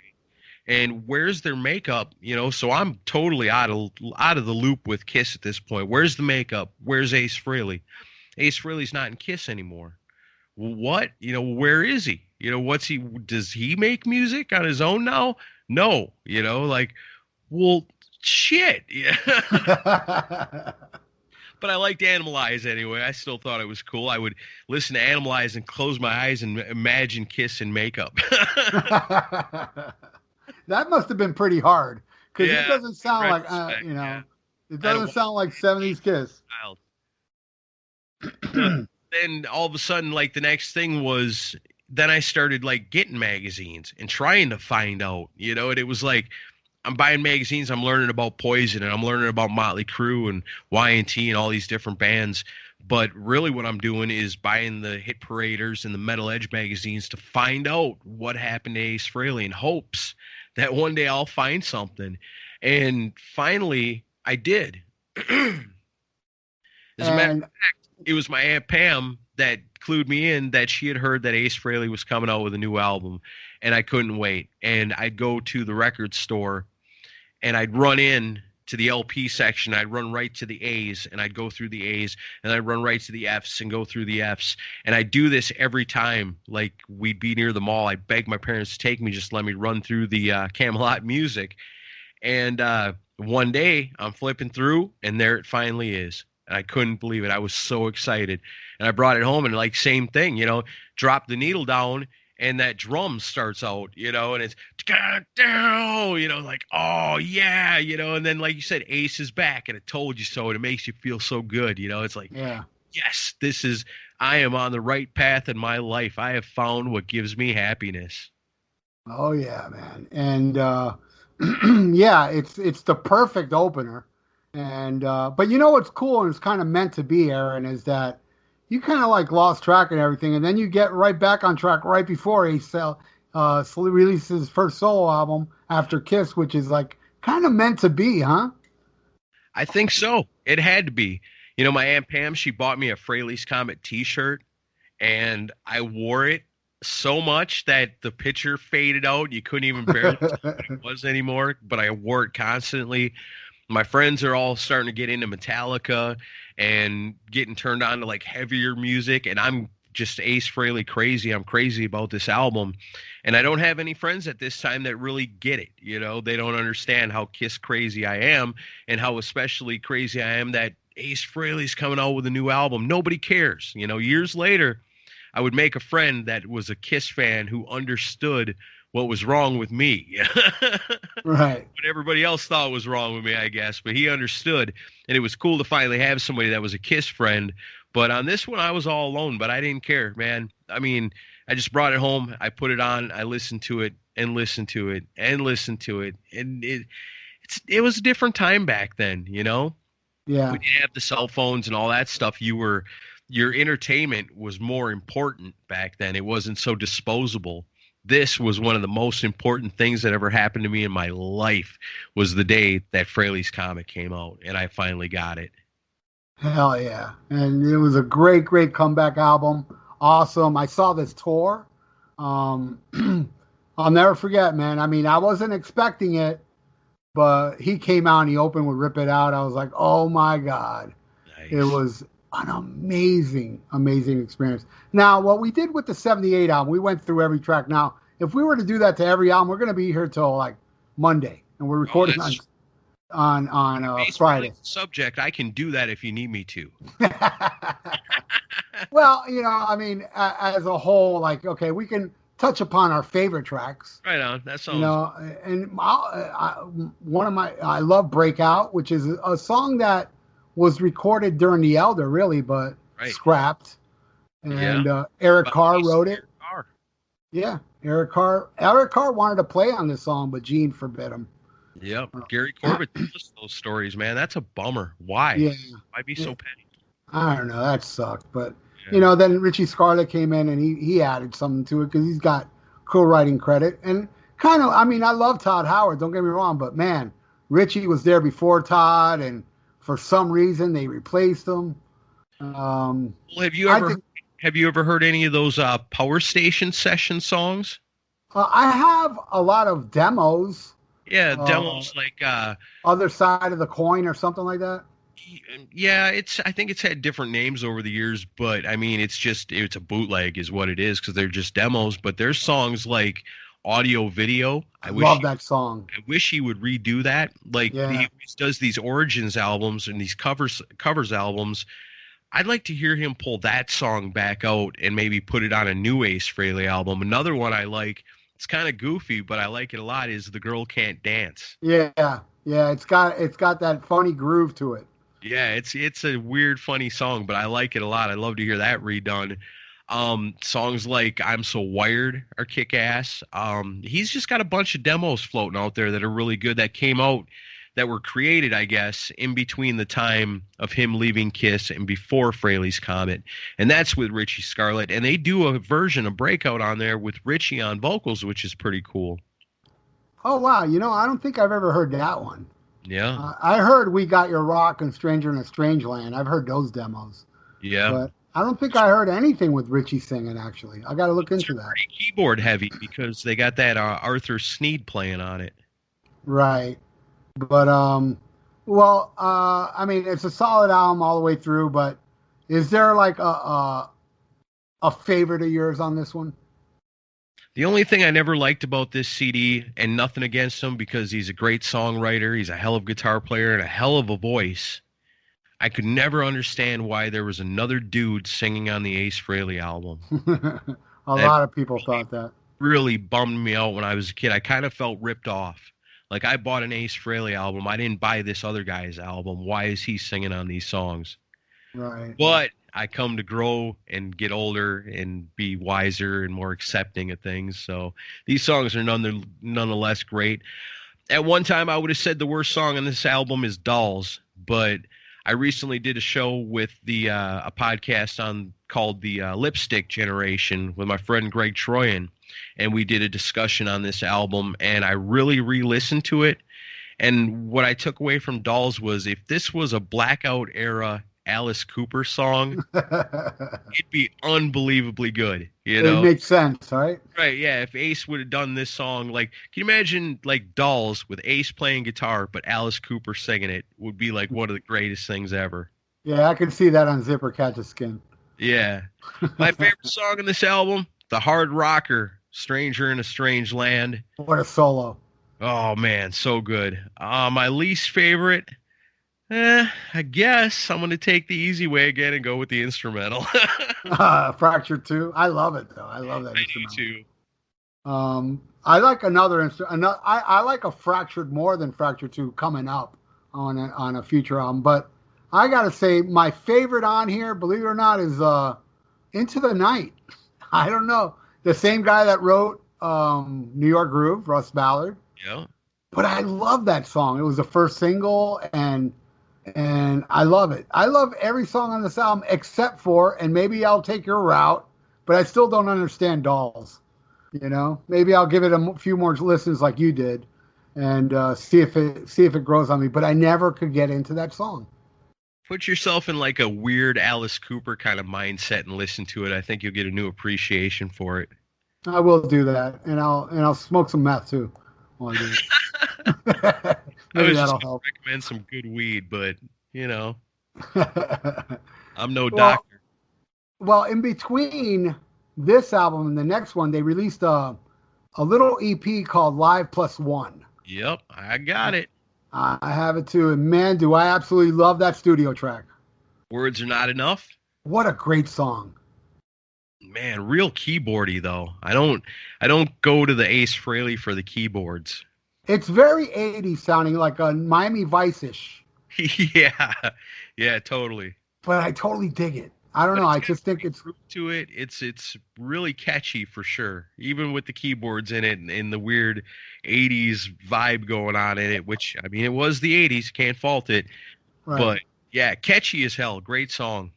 And where's their makeup? So I'm totally out of the loop with Kiss at this point. Where's the makeup? Where's Ace Frehley? Ace Frehley's not in Kiss anymore. What? Where is he? Does he make music on his own now? No. Well, shit. Yeah. But I liked Animal Eyes anyway. I still thought it was cool. I would listen to Animal Eyes and close my eyes and imagine Kiss in makeup. That must have been pretty hard because Yeah, it doesn't sound like, yeah. it doesn't sound like 70s Kiss. Then all of a sudden, like the next thing was, then I started like getting magazines and trying to find out, and it was like, I'm buying magazines. I'm learning about Poison and I'm learning about Motley Crue and Y&T and all these different bands. But really what I'm doing is buying the Hit Paraders and the Metal Edge magazines to find out what happened to Ace Frehley in hopes that one day I'll find something. And finally I did. As a matter of fact, it was my Aunt Pam that clued me in that she had heard that Ace Frehley was coming out with a new album and I couldn't wait. And I'd go to the record store and I'd run in to the LP section. I'd run right to the A's and I'd go through the A's and I'd run right to the F's and go through the F's. And I'd do this every time. Like we'd be near the mall. I'd beg my parents to take me, just let me run through the Camelot music. And one day I'm flipping through and there it finally is. And I couldn't believe it. I was so excited. And I brought it home and like same thing, drop the needle down and that drum starts out, and it's like, oh yeah, and then like you said, Ace is back and it told you so and it makes you feel so good, it's like, yeah, yes, I am on the right path in my life. I have found what gives me happiness. Oh yeah, man. And yeah, it's the perfect opener. And but what's cool and it's kind of meant to be, Aaron, is that you kind of like lost track and everything, and then you get right back on track right before Ace releases his first solo album after Kiss, which is like kind of meant to be, huh? I think so. It had to be. My Aunt Pam, she bought me a Frehley's Comet t-shirt, and I wore it so much that the picture faded out. You couldn't even barely tell what it was anymore, but I wore it constantly. My friends are all starting to get into Metallica and getting turned on to like heavier music. And I'm just Ace Frehley crazy. I'm crazy about this album. And I don't have any friends at this time that really get it. They don't understand how Kiss crazy I am and how especially crazy I am that Ace Frehley's coming out with a new album. Nobody cares. Years later, I would make a friend that was a Kiss fan who understood what was wrong with me. Right. What everybody else thought was wrong with me, I guess. But he understood. And it was cool to finally have somebody that was a Kiss friend. But on this one, I was all alone. But I didn't care, man. I mean, I just brought it home. I put it on. I listened to it and listened to it and listened to it. And it was a different time back then, Yeah. When you have the cell phones and all that stuff, your entertainment was more important back then. It wasn't so disposable. This was one of the most important things that ever happened to me in my life, was the day that Frehley's Comet came out, and I finally got it. Hell yeah. And it was a great, great comeback album. Awesome. I saw this tour. I'll never forget, man. I mean, I wasn't expecting it, but he came out and he opened with Rip It Out. I was like, oh my God. Nice. It was an amazing, amazing experience. Now, what we did with the 78 album, we went through every track. Now, if we were to do that to every album, we're going to be here till like Monday, and we're recording on on Ace Friday. Frehley's subject, I can do that if you need me to. Well, I mean, as a whole, like, okay, we can touch upon our favorite tracks. Right on. That sounds. And I love Breakout, which is a song that was recorded during the Elder, really, but scrapped. And Eric Carr wrote it. Yeah, Eric Carr wanted to play on this song, but Gene forbid him. Yep. Gary Corbett told us those stories, man. That's a bummer. Why? Yeah. Why be so petty? I don't know. That sucked. But, then Richie Scarlett came in and he added something to it because he's got co-writing credit. And kind of, I mean, I love Todd Howard. Don't get me wrong. But, man, Richie was there before Todd. And for some reason, they replaced him. Well, have you ever heard any of those Power Station session songs? I have a lot of demos. Yeah, demos like Other Side of the Coin or something like that. Yeah, I think it's had different names over the years, but I mean it's a bootleg is what it is because they're just demos. But there's songs like Audio Video. I love that song. I wish he would redo that. Like he always does these Origins albums and these covers albums. I'd like to hear him pull that song back out and maybe put it on a new Ace Frehley album. Another one I like. It's kind of goofy, but I like it a lot. Is The Girl Can't Dance? Yeah. It's got that funny groove to it. Yeah, it's a weird, funny song, but I like it a lot. I'd love to hear that redone. Songs like I'm So Wired are kick ass. He's just got a bunch of demos floating out there that are really good that came out that were created, I guess, in between the time of him leaving Kiss and before Frehley's Comet. And that's with Richie Scarlett. And they do a version of Breakout on there with Richie on vocals, which is pretty cool. Oh, wow. I don't think I've ever heard that one. Yeah. I heard We Got Your Rock and Stranger in a Strange Land. I've heard those demos. Yeah. But I don't think I heard anything with Richie singing, actually. I got to look into that. Pretty keyboard heavy because they got that Arthur Sneed playing on it. Right. But, I mean, it's a solid album all the way through, but is there like a favorite of yours on this one? The only thing I never liked about this CD, and nothing against him because he's a great songwriter, he's a hell of a guitar player and a hell of a voice, I could never understand why there was another dude singing on the Ace Frehley album. A lot of people thought that. Really bummed me out when I was a kid. I kind of felt ripped off. Like, I bought an Ace Frehley album. I didn't buy this other guy's album. Why is he singing on these songs? Right. But I come to grow and get older and be wiser and more accepting of things. So these songs are nonetheless great. At one time, I would have said the worst song on this album is Dolls, but I recently did a show with a podcast called the Lipstick Generation with my friend Greg Troyan. And we did a discussion on this album, and I really re-listened to it. And what I took away from Dolls was if this was a blackout era Alice Cooper song, it'd be unbelievably good. It makes sense, right? Right, yeah. If Ace would have done this song, like, can you imagine like Dolls with Ace playing guitar, but Alice Cooper singing it would be like one of the greatest things ever. Yeah, I can see that on Zipper Catch a Skin. Yeah. My favorite song on this album, the hard rocker, Stranger in a Strange Land. What a solo. Oh, man, so good. My least favorite, I guess I'm going to take the easy way again and go with the instrumental. Fractured 2. I love it, though. I love that instrumental. Do too. I like another instrument. I like a Fractured more than Fractured 2 coming up on a future album. But I got to say, my favorite on here, believe it or not, is Into the Night. I don't know. The same guy that wrote New York Groove, Russ Ballard. Yeah. But I love that song. It was the first single, and I love it. I love every song on this album except for, and maybe I'll take your route, but I still don't understand Dolls. Maybe I'll give it a few more listens like you did, and see if it grows on me. But I never could get into that song. Put yourself in like a weird Alice Cooper kind of mindset and listen to it. I think you'll get a new appreciation for it. I will do that, and I'll smoke some meth too while I do it. Maybe that'll help. Recommend some good weed, but I'm no doctor. Well, in between this album and the next one, they released a little EP called Live Plus One. Yep, I got it. I have it too. And man, do I absolutely love that studio track. Words Are Not Enough. What a great song. Man, real keyboardy though. I don't go to the Ace Frehley for the keyboards. It's very 80s sounding, like a Miami Vice-ish. Yeah, totally. But I totally dig it. I don't know. I just think it's to it. It's really catchy for sure. Even with the keyboards in it and the weird 80s vibe going on in it, which I mean it was the 80s, can't fault it. right. But yeah, catchy as hell. Great song.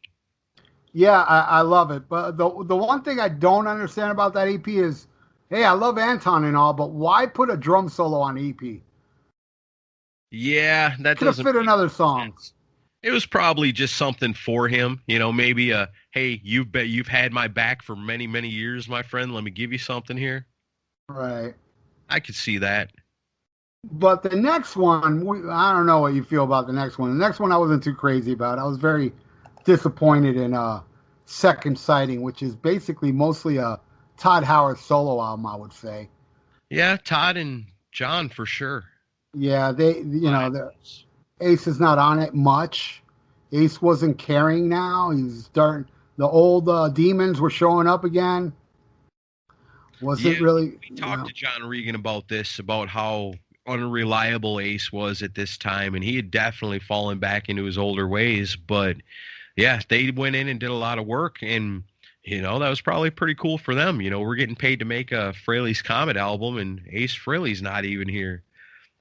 Yeah, I love it. But the one thing I don't understand about that EP is, hey, I love Anton and all, but why put a drum solo on the EP? Yeah, that Could have doesn't fit make another song. sense. It was probably just something for him, maybe hey, you've had my back for many, many years, my friend. Let me give you something here. Right. I could see that. But the next one, I don't know what you feel about the next one. The next one I wasn't too crazy about. I was very disappointed in Second Sighting, which is basically mostly a Todd Howard solo album, I would say. Yeah, Todd and John for sure. Yeah, the Ace is not on it much. Ace wasn't caring now. He's starting. The old demons were showing up again. Wasn't really. We talked to John Regan about this, about how unreliable Ace was at this time, and he had definitely fallen back into his older ways. But yeah, they went in and did a lot of work, and that was probably pretty cool for them. We're getting paid to make a Frehley's Comet album, and Ace Frehley's not even here.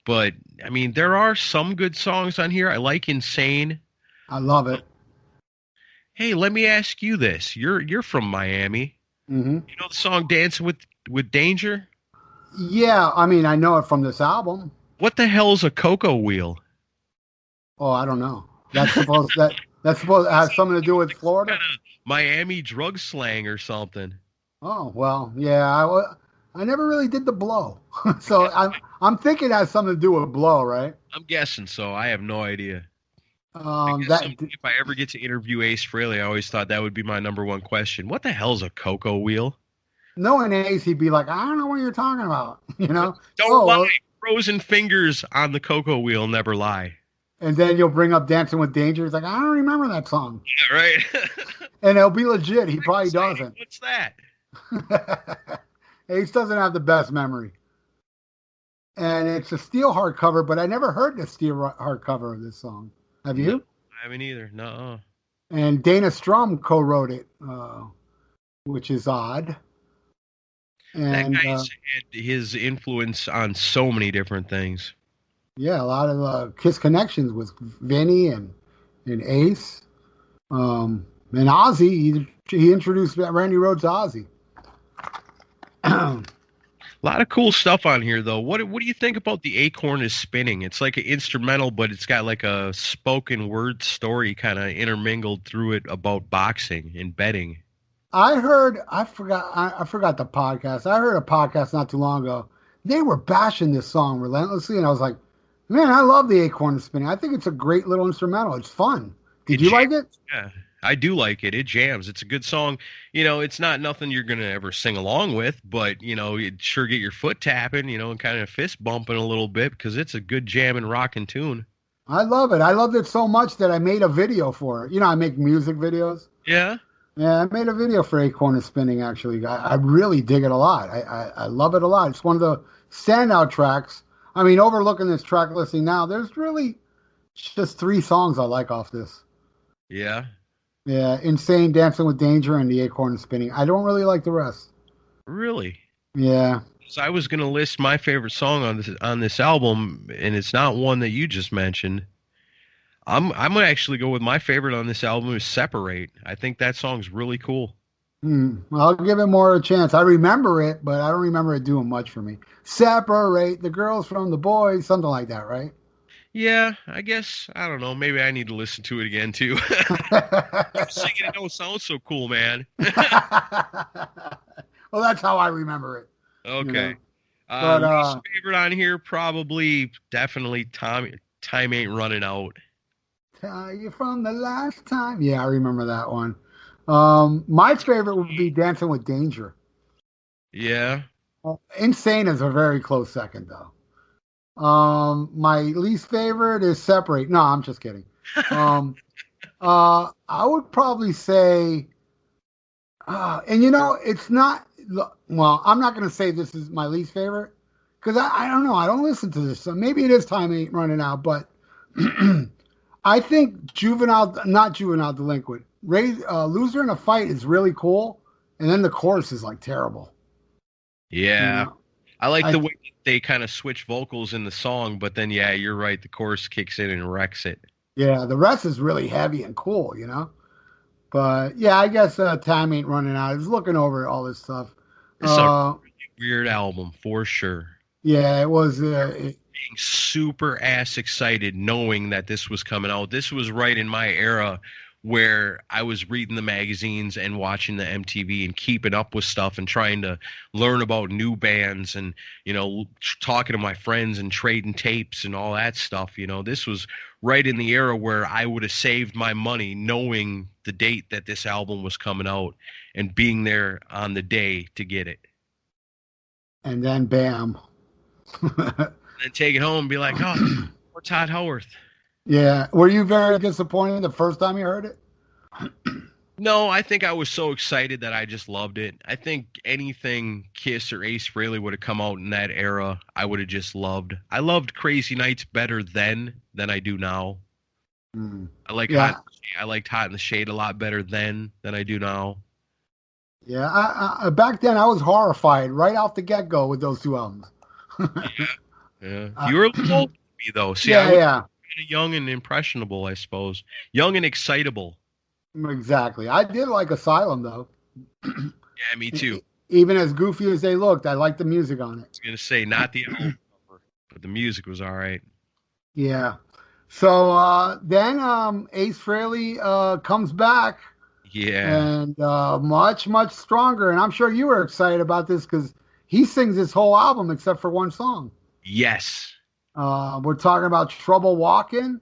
But I mean, there are some good songs on here. I like Insane. I love it. Hey, let me ask you this: You're from Miami. Mm-hmm. You know the song "Dancing with Danger"? Yeah, I mean, I know it from this album. What the hell's a cocoa wheel? Oh, I don't know. That's supposed to have something to do with Florida. Kind of Miami drug slang or something. Oh well, yeah. I never really did the blow, so I'm thinking it has something to do with blow, right? I'm guessing so. I have no idea. If I ever get to interview Ace Frehley, I always thought that would be my number one question. What the hell's a cocoa wheel? Knowing Ace, he'd be like, I don't know what you're talking about, Don't lie. Frozen fingers on the cocoa wheel never lie. And then you'll bring up Dancing with Danger. It's like, I don't remember that song. Yeah, right. And it'll be legit. He probably doesn't. What's that? Ace doesn't have the best memory. And it's a steel hardcover, but I never heard the steel hardcover of this song. Have you? No, I haven't either. No. And Dana Strum co-wrote it, which is odd. And that guy's had his influence on so many different things. Yeah, a lot of Kiss connections with Vinny and Ace. And Ozzy, he introduced Randy Rhoads to Ozzy. A lot of cool stuff on here, though. What do you think about The Acorn Is Spinning? It's like an instrumental, but it's got like a spoken word story kind of intermingled through it about boxing and betting. I forgot the podcast. I heard a podcast not too long ago. They were bashing this song relentlessly, and I was like, man, I love The Acorn Is Spinning. I think it's a great little instrumental. It's fun. Did you like it? Yeah, I do like it. It jams. It's a good song. It's not nothing you're going to ever sing along with, but, you'd sure get your foot tapping, and kind of fist bumping a little bit because it's a good jamming, rocking tune. I love it. I loved it so much that I made a video for it. I make music videos. Yeah? Yeah, I made a video for Acorn Is Spinning, actually. I really dig it a lot. I love it a lot. It's one of the standout tracks. I mean, overlooking this track listing now, there's really just 3 songs I like off this. Yeah? Yeah, Insane, Dancing with Danger, and The Acorn Is Spinning. I don't really like the rest. Really? Yeah. So I was going to list my favorite song on this album, and it's not one that you just mentioned. I'm going to actually go with my favorite on this album is Separate. I think that song's really cool. I'll give it more a chance. I remember it, but I don't remember it doing much for me. Separate the girls from the boys, something like that, right? Yeah, I guess. I don't know. Maybe I need to listen to it again, too. Singing it don't sound so cool, man. Well, that's how I remember it. Okay. Least favorite on here, probably, definitely Time Ain't Running Out. Tell you from the last time. Yeah, I remember that one. My favorite would be Dancing with Danger. Yeah. Insane is a very close second, though. My least favorite is Separate. No, I'm just kidding. I would probably say, and it's not. Well, I'm not going to say this is my least favorite because I don't know. I don't listen to this, so maybe it is Time Ain't Running Out. But I think not Juvenile Delinquent, Loser in a Fight is really cool, and then the chorus is like terrible. Yeah. I like the way they kind of switch vocals in the song, but then, yeah, you're right. The chorus kicks in and wrecks it. Yeah, the rest is really heavy and cool, But, yeah, I guess Time Ain't Running Out. I was looking over all this stuff. It's a really weird album, for sure. Yeah, it was. Being super ass excited knowing that this was coming out. This was right in my era where I was reading the magazines and watching the MTV and keeping up with stuff and trying to learn about new bands and, talking to my friends and trading tapes and all that stuff. This was right in the era where I would have saved my money knowing the date that this album was coming out and being there on the day to get it. And then bam. And take it home and be like, oh, or Todd Howarth. Yeah. Were you very disappointed the first time you heard it? No, I think I was so excited that I just loved it. I think anything Kiss or Ace Frehley would have come out in that era, I would have just loved. I loved Crazy Nights better then than I do now. I liked Hot in the Shade a lot better then than I do now. Yeah, I back then I was horrified right off the get-go with those two albums. Yeah. You were a little old to me, though. See, yeah, I was yeah. young and impressionable, I suppose. Young and excitable. Exactly. I did like Asylum, though. Yeah, me too. Even as goofy as they looked, I liked the music on it. I was going to say, not the album cover, but the music was all right. Yeah. So then Ace Frehley comes back. Yeah. And much, much stronger. And I'm sure you were excited about this because he sings this whole album except for one song. Yes. We're talking about Trouble Walking,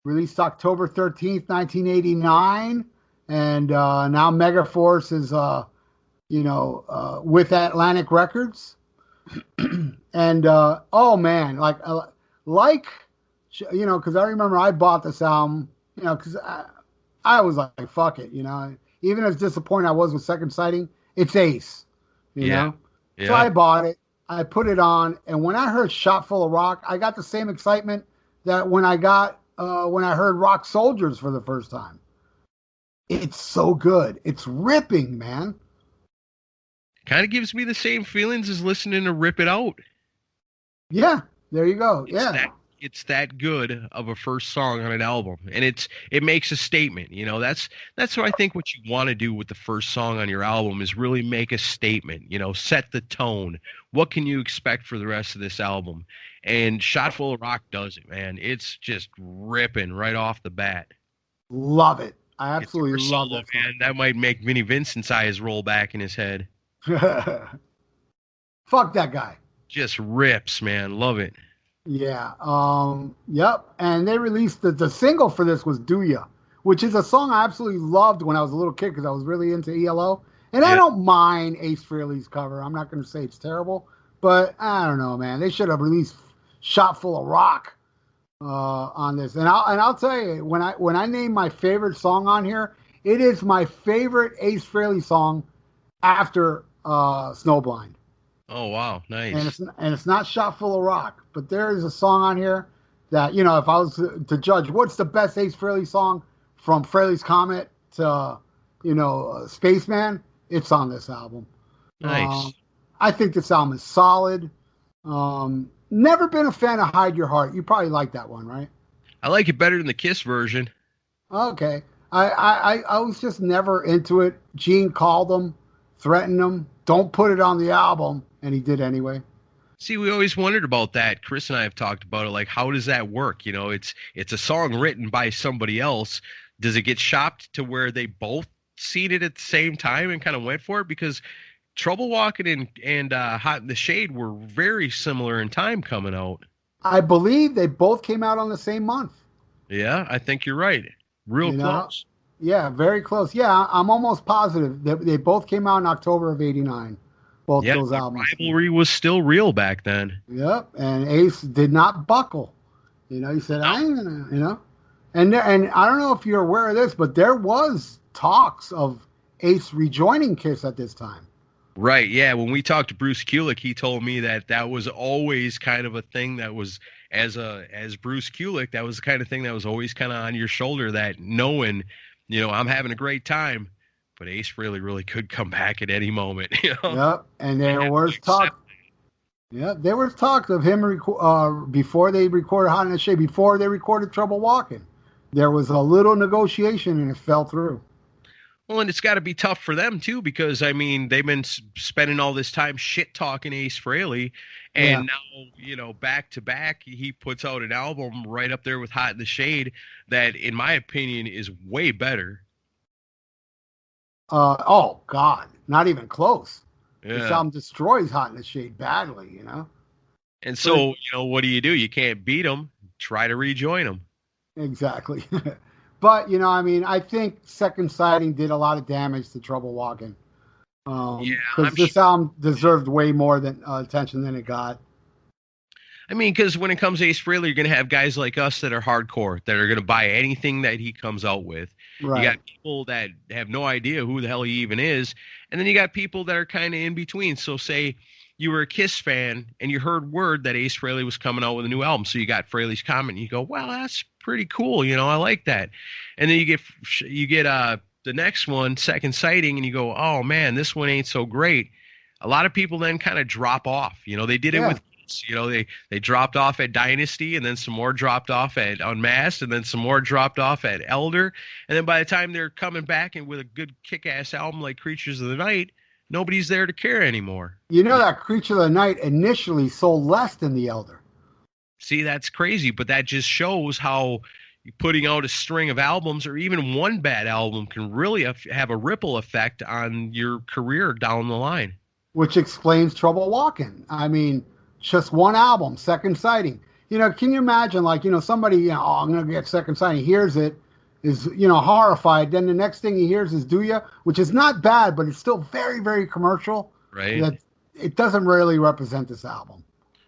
released October 13th, 1989. And now Megaforce is, with Atlantic Records. And, oh, man, because I remember I bought this album, because I was like, fuck it, Even as disappointed I was with Second Sighting, it's Ace, you know? Yeah. So I bought it. I put it on, and when I heard Shot Full of Rock, I got the same excitement that when I heard Rock Soldiers for the first time. It's so good. It's ripping, man. Kind of gives me the same feelings as listening to Rip It Out. Yeah, there you go. It's that good of a first song on an album, and it makes a statement. That's what I think. What you want to do with the first song on your album is really make a statement. Set the tone. What can you expect for the rest of this album? And Shot Full of Rock does it, man. It's just ripping right off the bat. Love it. I absolutely love it, man. That might make Vinnie Vincent's eyes roll back in his head. Fuck that guy. Just rips, man. Love it. Yeah. Yep. And they released the single for this was Do Ya, which is a song I absolutely loved when I was a little kid because I was really into ELO. And I don't mind Ace Frehley's cover. I'm not going to say it's terrible, but I don't know, man. They should have released Shot Full of Rock on this. And I'll tell you, when I name my favorite song on here, it is my favorite Ace Frehley song after Snowblind. Oh, wow. Nice. And it's not Shot Full of Rock, but there is a song on here that, if I was to judge what's the best Ace Frehley song from Frehley's Comet to, Spaceman, it's on this album. Nice. I think this album is solid. Never been a fan of Hide Your Heart. You probably like that one, right? I like it better than the Kiss version. Okay. I was just never into it. Gene called him, threatened him, don't put it on the album. And he did anyway. See, we always wondered about that. Chris and I have talked about it. Like, how does that work? It's a song written by somebody else. Does it get shopped to where they both seen it at the same time and kind of went for it? Because Trouble Walking and Hot in the Shade were very similar in time coming out. I believe they both came out on the same month. Yeah, I think you're right. Real close. Yeah, very close. Yeah, I'm almost positive that they both came out in October of '89. Both Yeah, those the albums. rivalry was still real back then. Yep, and Ace did not buckle. You know, he said, "I ain't gonna," you know, and I don't know if you're aware of this, but there was talks of Ace rejoining Kiss at this time. Right, yeah. When we talked to Bruce Kulick, he told me that that was always kind of a thing that was, as Bruce Kulick, that was the kind of thing that was always kind of on your shoulder, that knowing, you know, I'm having a great time, but Ace really could come back at any moment. You know? Yep, and there was talk. Yeah, there was talk of him before they recorded Hot in the Shade, before they recorded Trouble Walking. There was a little negotiation, and it fell through. Well, and it's got to be tough for them too, because I mean they've been spending all this time shit talking Ace Frehley, and now, you know, back to back he puts out an album right up there with Hot in the Shade that, in my opinion, is way better. Oh God, not even close. Yeah. This album destroys Hot in the Shade badly, you know. And so, you know, what do? You can't beat them. Try to rejoin them. Exactly. But, you know, I mean, I think Second Sighting did a lot of damage to Trouble Walking. Because this album deserved way more attention than it got. I mean, because when it comes to Ace Frehley, you're going to have guys like us that are hardcore, that are going to buy anything that he comes out with. Right. You got people that have no idea who the hell he even is. And then you got people that are kind of in between. So say you were a Kiss fan and you heard word that Ace Frehley was coming out with a new album. So you got Frehley's comment and you go, well, that's pretty cool. You know, I like that. And then you get the next one, Second Sighting, and you go, oh man, this one ain't so great. A lot of people then kind of drop off. You know, they did it with, you know, they dropped off at Dynasty, and then some more dropped off at Unmasked, and then some more dropped off at Elder. And then by the time they're coming back and with a good kick-ass album like Creatures of the Night, nobody's there to care anymore. You know that Creature of the Night initially sold less than the Elder. See, that's crazy, but that just shows how putting out a string of albums, or even one bad album, can really have a ripple effect on your career down the line. Which explains Trouble Walking. I mean, just one album, Second Sighting. You know, can you imagine, like, you know, somebody, you know, oh, I'm going to get Second Sighting, hears it, is, you know, horrified. Then the next thing he hears is Do Ya, which is not bad, but it's still very, very commercial. Right. That it doesn't really represent this album.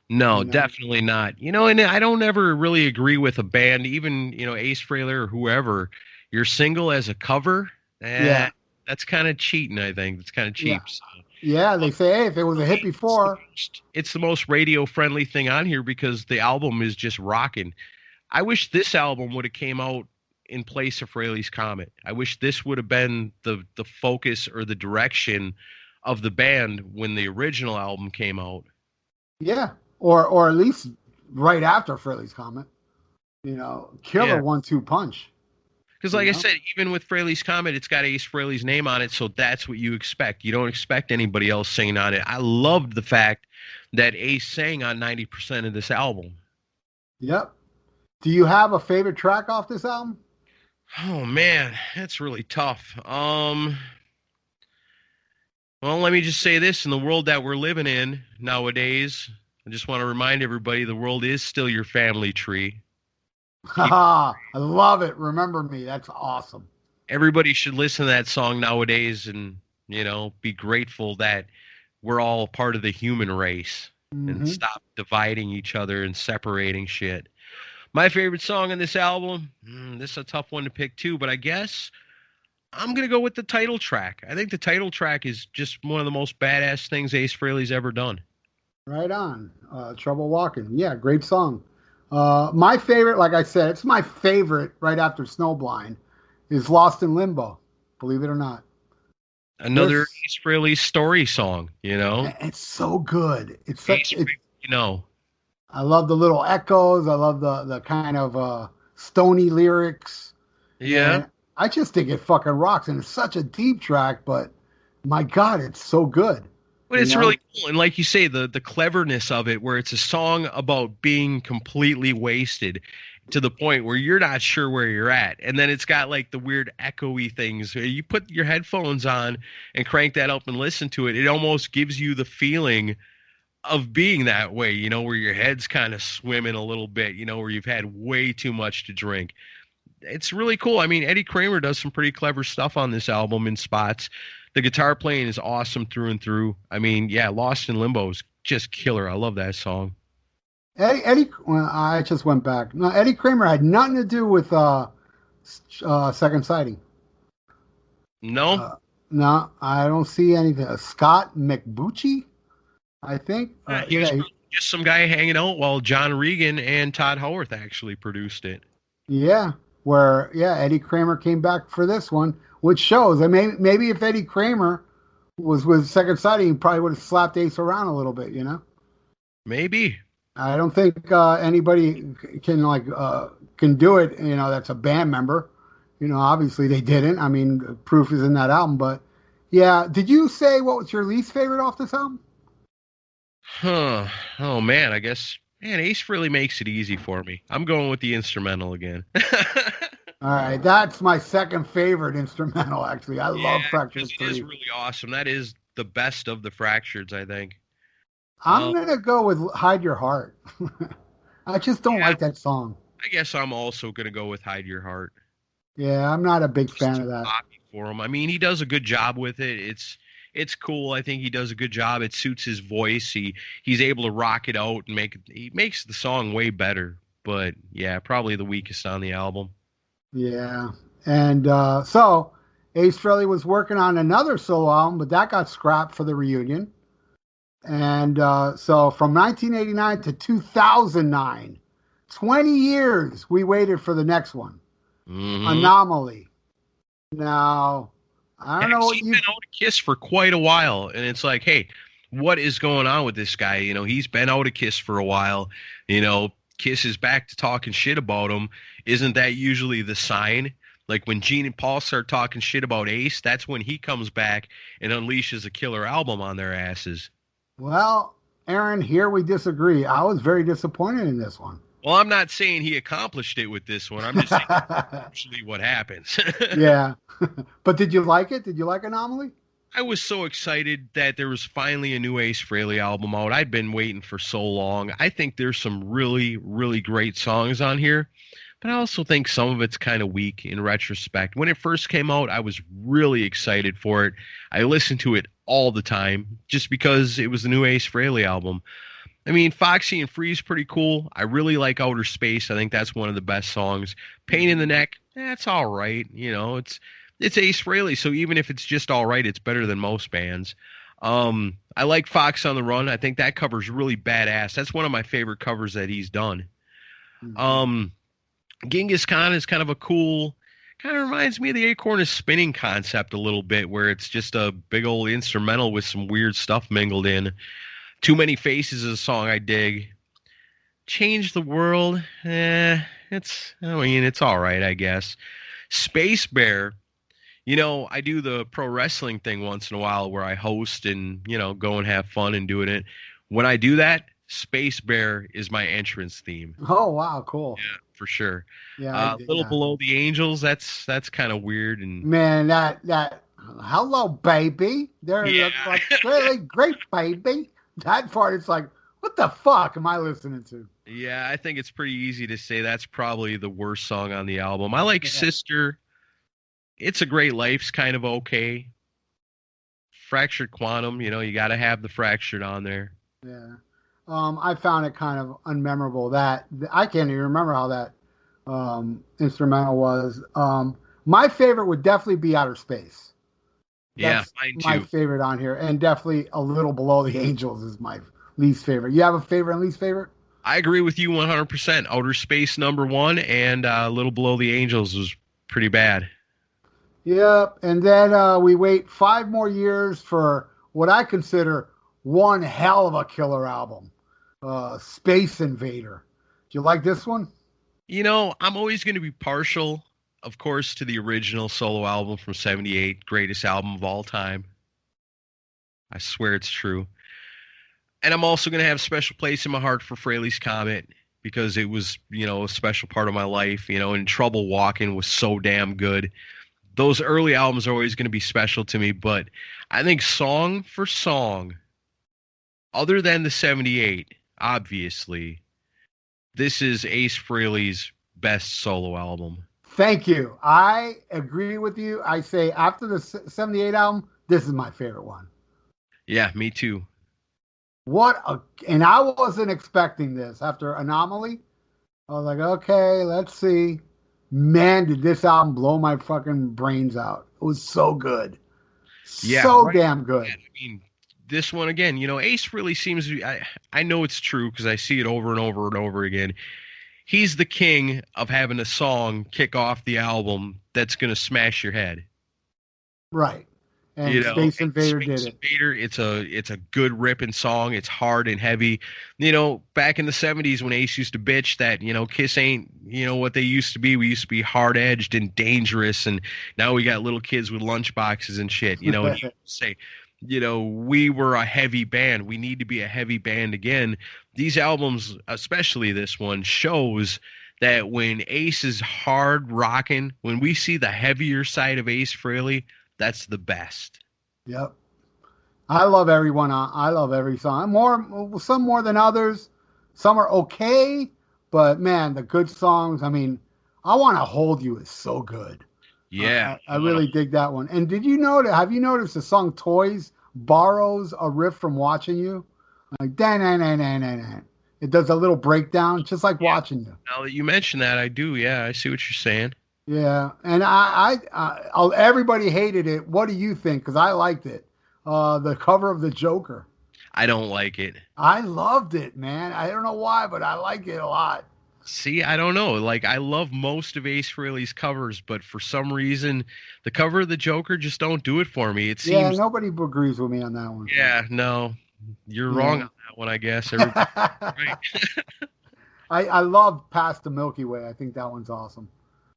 No, You know? definitely not. You know, and I don't ever really agree with a band, even, you know, Ace Frehley or whoever, your single as a cover, that's kind of cheating, I think. It's kind of cheap. Yeah. So. Yeah, they say, hey, if it was a hit before. It's the most radio-friendly thing on here because the album is just rocking. I wish this album would have came out in place of Frehley's Comet. I wish this would have been the focus or the direction of the band when the original album came out. Yeah, or at least right after Frehley's Comet. You know, killer 1-2 punch. Because like I said, even with Frehley's Comet, it's got Ace Frehley's name on it, so that's what you expect. You don't expect anybody else singing on it. I loved the fact that Ace sang on 90% of this album. Yep. Do you have a favorite track off this album? Oh, man, that's really tough. Well, let me just say this. In the world that we're living in nowadays, I just want to remind everybody the world is still your family tree. I love it. Remember Me. That's awesome. Everybody should listen to that song nowadays and, you know, be grateful that we're all part of the human race and stop dividing each other and separating shit. My favorite song on this album, this is a tough one to pick too, but I guess I'm going to go with the title track. I think the title track is just one of the most badass things Ace Frehley's ever done. Right on. Trouble Walking. Yeah, great song. My favorite, like I said, it's my favorite right after Snowblind, is Lost in Limbo, believe it or not. Another Ace Frehley story song, you know? It's so good. It's such, you know. I love the little echoes. I love the kind of stony lyrics. Yeah. And I just think it fucking rocks. And it's such a deep track, but my God, it's so good. But it's really cool. And like you say, the cleverness of it, where it's a song about being completely wasted to the point where you're not sure where you're at. And then it's got like the weird echoey things. You put your headphones on and crank that up and listen to it. It almost gives you the feeling of being that way, you know, where your head's kind of swimming a little bit, you know, where you've had way too much to drink. it's really cool. I mean, Eddie Kramer does some pretty clever stuff on this album in spots. The guitar playing is awesome through and through. I mean, yeah, Lost in Limbo is just killer. I love that song. Well, I just went back. No, Eddie Kramer had nothing to do with Second Sighting. No? No, I don't see anything. Scott McBucci, I think. He was just some guy hanging out while John Regan and Todd Howarth actually produced it. Yeah, Eddie Kramer came back for this one, which shows. I mean, maybe if Eddie Kramer was with Second Sighting, he probably would have slapped Ace around a little bit, you know? Maybe. I don't think anybody can do it, you know, that's a band member. You know, obviously they didn't. I mean, proof is in that album, but yeah. Did you say what was your least favorite off this album? Huh. Oh, man, I guess, Ace really makes it easy for me. I'm going with the instrumental again. All right, that's my second favorite instrumental, actually. I love Fractured 3. It is really awesome. That is the best of the Fractureds, I think. I'm going to go with Hide Your Heart. I just don't like that song. I guess I'm also going to go with Hide Your Heart. Yeah, I'm not a big fan of that. For him. I mean, he does a good job with it. It's cool. I think he does a good job. It suits his voice. He's able to rock it out and he makes the song way better. But yeah, probably the weakest on the album. Yeah. And so Ace Frehley was working on another solo album, but that got scrapped for the reunion. And so from 1989 to 2009, 20 years, we waited for the next one. Mm-hmm. Anomaly. Now, I don't know what you've been out of Kiss for quite a while, and it's like, hey, what is going on with this guy? You know, he's been out of Kiss for a while. You know, Kiss is back to talking shit about him. Isn't that usually the sign? Like when Gene and Paul start talking shit about Ace, that's when he comes back and unleashes a killer album on their asses. Well, Aaron, here we disagree. I was very disappointed in this one. Well, I'm not saying he accomplished it with this one. I'm just saying that's actually what happens. Yeah. But did you like it? Did you like Anomaly? I was so excited that there was finally a new Ace Frehley album out. I'd been waiting for so long. I think there's some really, really great songs on here. But I also think some of it's kind of weak in retrospect. When it first came out, I was really excited for it. I listened to it all the time just because it was the new Ace Frehley album. I mean, Foxy and Free's pretty cool. I really like Outer Space. I think that's one of the best songs. Pain in the Neck, that's all right. You know, it's Ace Frehley, so even if it's just all right, it's better than most bands. I like Fox on the Run. I think that cover's really badass. That's one of my favorite covers that he's done. Mm-hmm. Genghis Khan is kind of a cool, kind of reminds me of the Acorn is Spinning concept a little bit, where it's just a big old instrumental with some weird stuff mingled in. Too Many Faces is a song I dig. Change the World, it's all right, I guess. Space Bear, you know, I do the pro wrestling thing once in a while where I host and, you know, go and have fun and doing it. When I do that, Space Bear is my entrance theme. Oh, wow, cool. Yeah, for sure. Yeah, Little Below the Angels, that's kind of weird. And man, that hello, baby. There's like really great, baby. That part, it's like, what the fuck am I listening to? Yeah, I think it's pretty easy to say that's probably the worst song on the album. I like Sister. It's a Great Life's kind of okay. Fractured Quantum, you know, you got to have the Fractured on there. Yeah. I found it kind of unmemorable. That I can't even remember how that instrumental was. My favorite would definitely be Outer Space. That's mine too. My favorite on here, and definitely A Little Below the Angels is my least favorite. You have a favorite and least favorite? I agree with you 100%. Outer Space #1 and A Little Below the Angels was pretty bad. Yep, and then we wait 5 more years for what I consider one hell of a killer album, Space Invader. Do you like this one? You know, I'm always going to be partial, of course, to the original solo album from '78, greatest album of all time. I swear it's true. And I'm also going to have a special place in my heart for Frehley's Comet because it was, you know, a special part of my life, you know, and Trouble Walking was so damn good. Those early albums are always going to be special to me, but I think song for song, other than the '78, obviously, this is Ace Frehley's best solo album. Thank you. I agree with you. I say after the 78 album, this is my favorite one. Yeah, me too. And I wasn't expecting this after Anomaly. I was like, okay, let's see. Man, did this album blow my fucking brains out. It was so good. Yeah, So right. damn good. I mean, this one again, Ace really seems to be, I know it's true because I see it over and over and over again. He's the king of having a song kick off the album that's going to smash your head. Right. And Space Invader did it. Invader, it's a good ripping song. It's hard and heavy. Back in the 70s when Ace used to bitch that, Kiss ain't, what they used to be. We used to be hard edged and dangerous, and now we got little kids with lunch boxes and shit, and you say, we were a heavy band. We need to be a heavy band again. These albums, especially this one, shows that when Ace is hard rocking, when we see the heavier side of Ace Frehley, that's the best. Yep. I love everyone. I love every song. Some more than others. Some are okay, but man, the good songs. I mean, I Want to Hold You is so good. Yeah. I really dig that one. And have you noticed the song Toys borrows a riff from Watching You? Like, dan. It does a little breakdown, just like Watching You. Now that you mention that, I do. Yeah, I see what you're saying. Yeah, and everybody hated it. What do you think? Because I liked it. The cover of the Joker. I don't like it. I loved it, man. I don't know why, but I like it a lot. See, I don't know. Like, I love most of Ace Frehley's covers, but for some reason, the cover of the Joker just don't do it for me. It seems. Yeah, nobody agrees with me on that one. Yeah, no, you're wrong on that one, I guess. Right. I love Past the Milky Way. I think that one's awesome.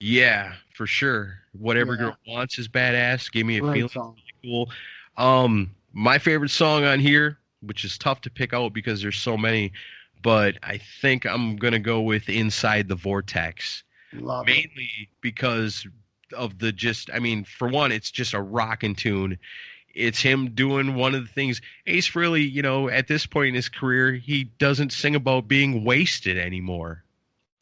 Yeah, for sure. Whatever Girl Wants is badass. Give Me a Feeling. Song. Really cool. My favorite song on here, which is tough to pick out because there's so many, but I think I'm gonna go with Inside the Vortex. Love mainly it. Because of for one, it's just a rockin' tune. It's him doing one of the things. Ace Frehley, at this point in his career, he doesn't sing about being wasted anymore.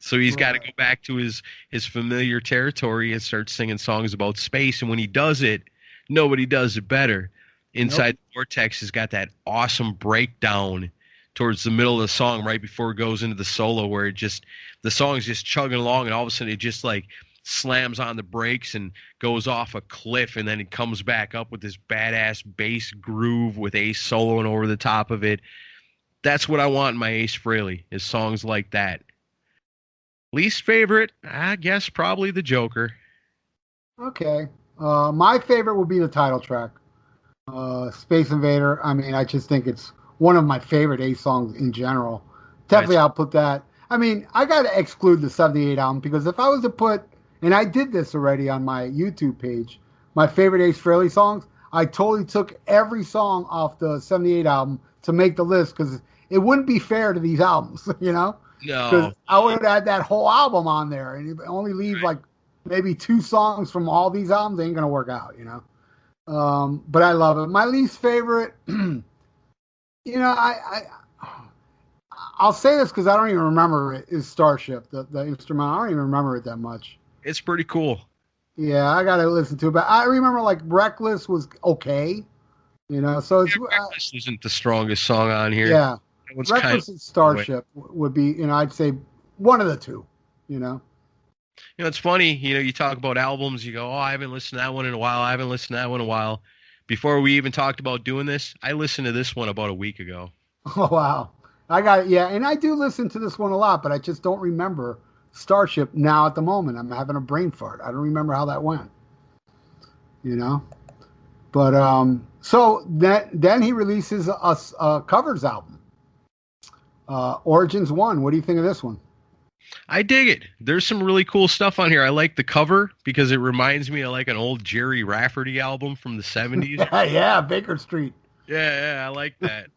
So he's got to go back to his familiar territory and start singing songs about space. And when he does it, nobody does it better. Inside the Vortex has got that awesome breakdown towards the middle of the song, right before it goes into the solo, where the song's just chugging along, and all of a sudden it just like slams on the brakes and goes off a cliff, and then it comes back up with this badass bass groove with Ace soloing over the top of it. That's what I want in my Ace Frehley, is songs like that. Least favorite, I guess probably the Joker. Okay. My favorite would be the title track, Space Invader. I mean, I just think it's one of my favorite Ace songs in general. Definitely, I'll put that. I mean, I got to exclude the 78 album, because if I was to put, and I did this already on my YouTube page, my favorite Ace Frehley songs, I totally took every song off the 78 album to make the list, because it wouldn't be fair to these albums, No. Because I would have had that whole album on there, and only leave like maybe 2 songs from all these albums. Ain't gonna work out, But I love it. My least favorite, I'll say this because I don't even remember it, is Starship, the instrumental. I don't even remember it that much. It's pretty cool. Yeah, I gotta listen to it, but I remember like Reckless was okay, So it's Reckless isn't the strongest song on here. Yeah. Reckless and Starship would be, I'd say one of the two, It's funny, you talk about albums, you go, I haven't listened to that one in a while. Before we even talked about doing this, I listened to this one about a week ago. Oh, wow. I got it. Yeah. And I do listen to this one a lot, but I just don't remember Starship now at the moment. I'm having a brain fart. I don't remember how that went, but, so then he releases a covers album. Origins 1. What do you think of this one? I dig it. There's some really cool stuff on here. I like the cover because it reminds me of like an old Jerry Rafferty album from the 70s. Yeah, Baker Street. Yeah, I like that.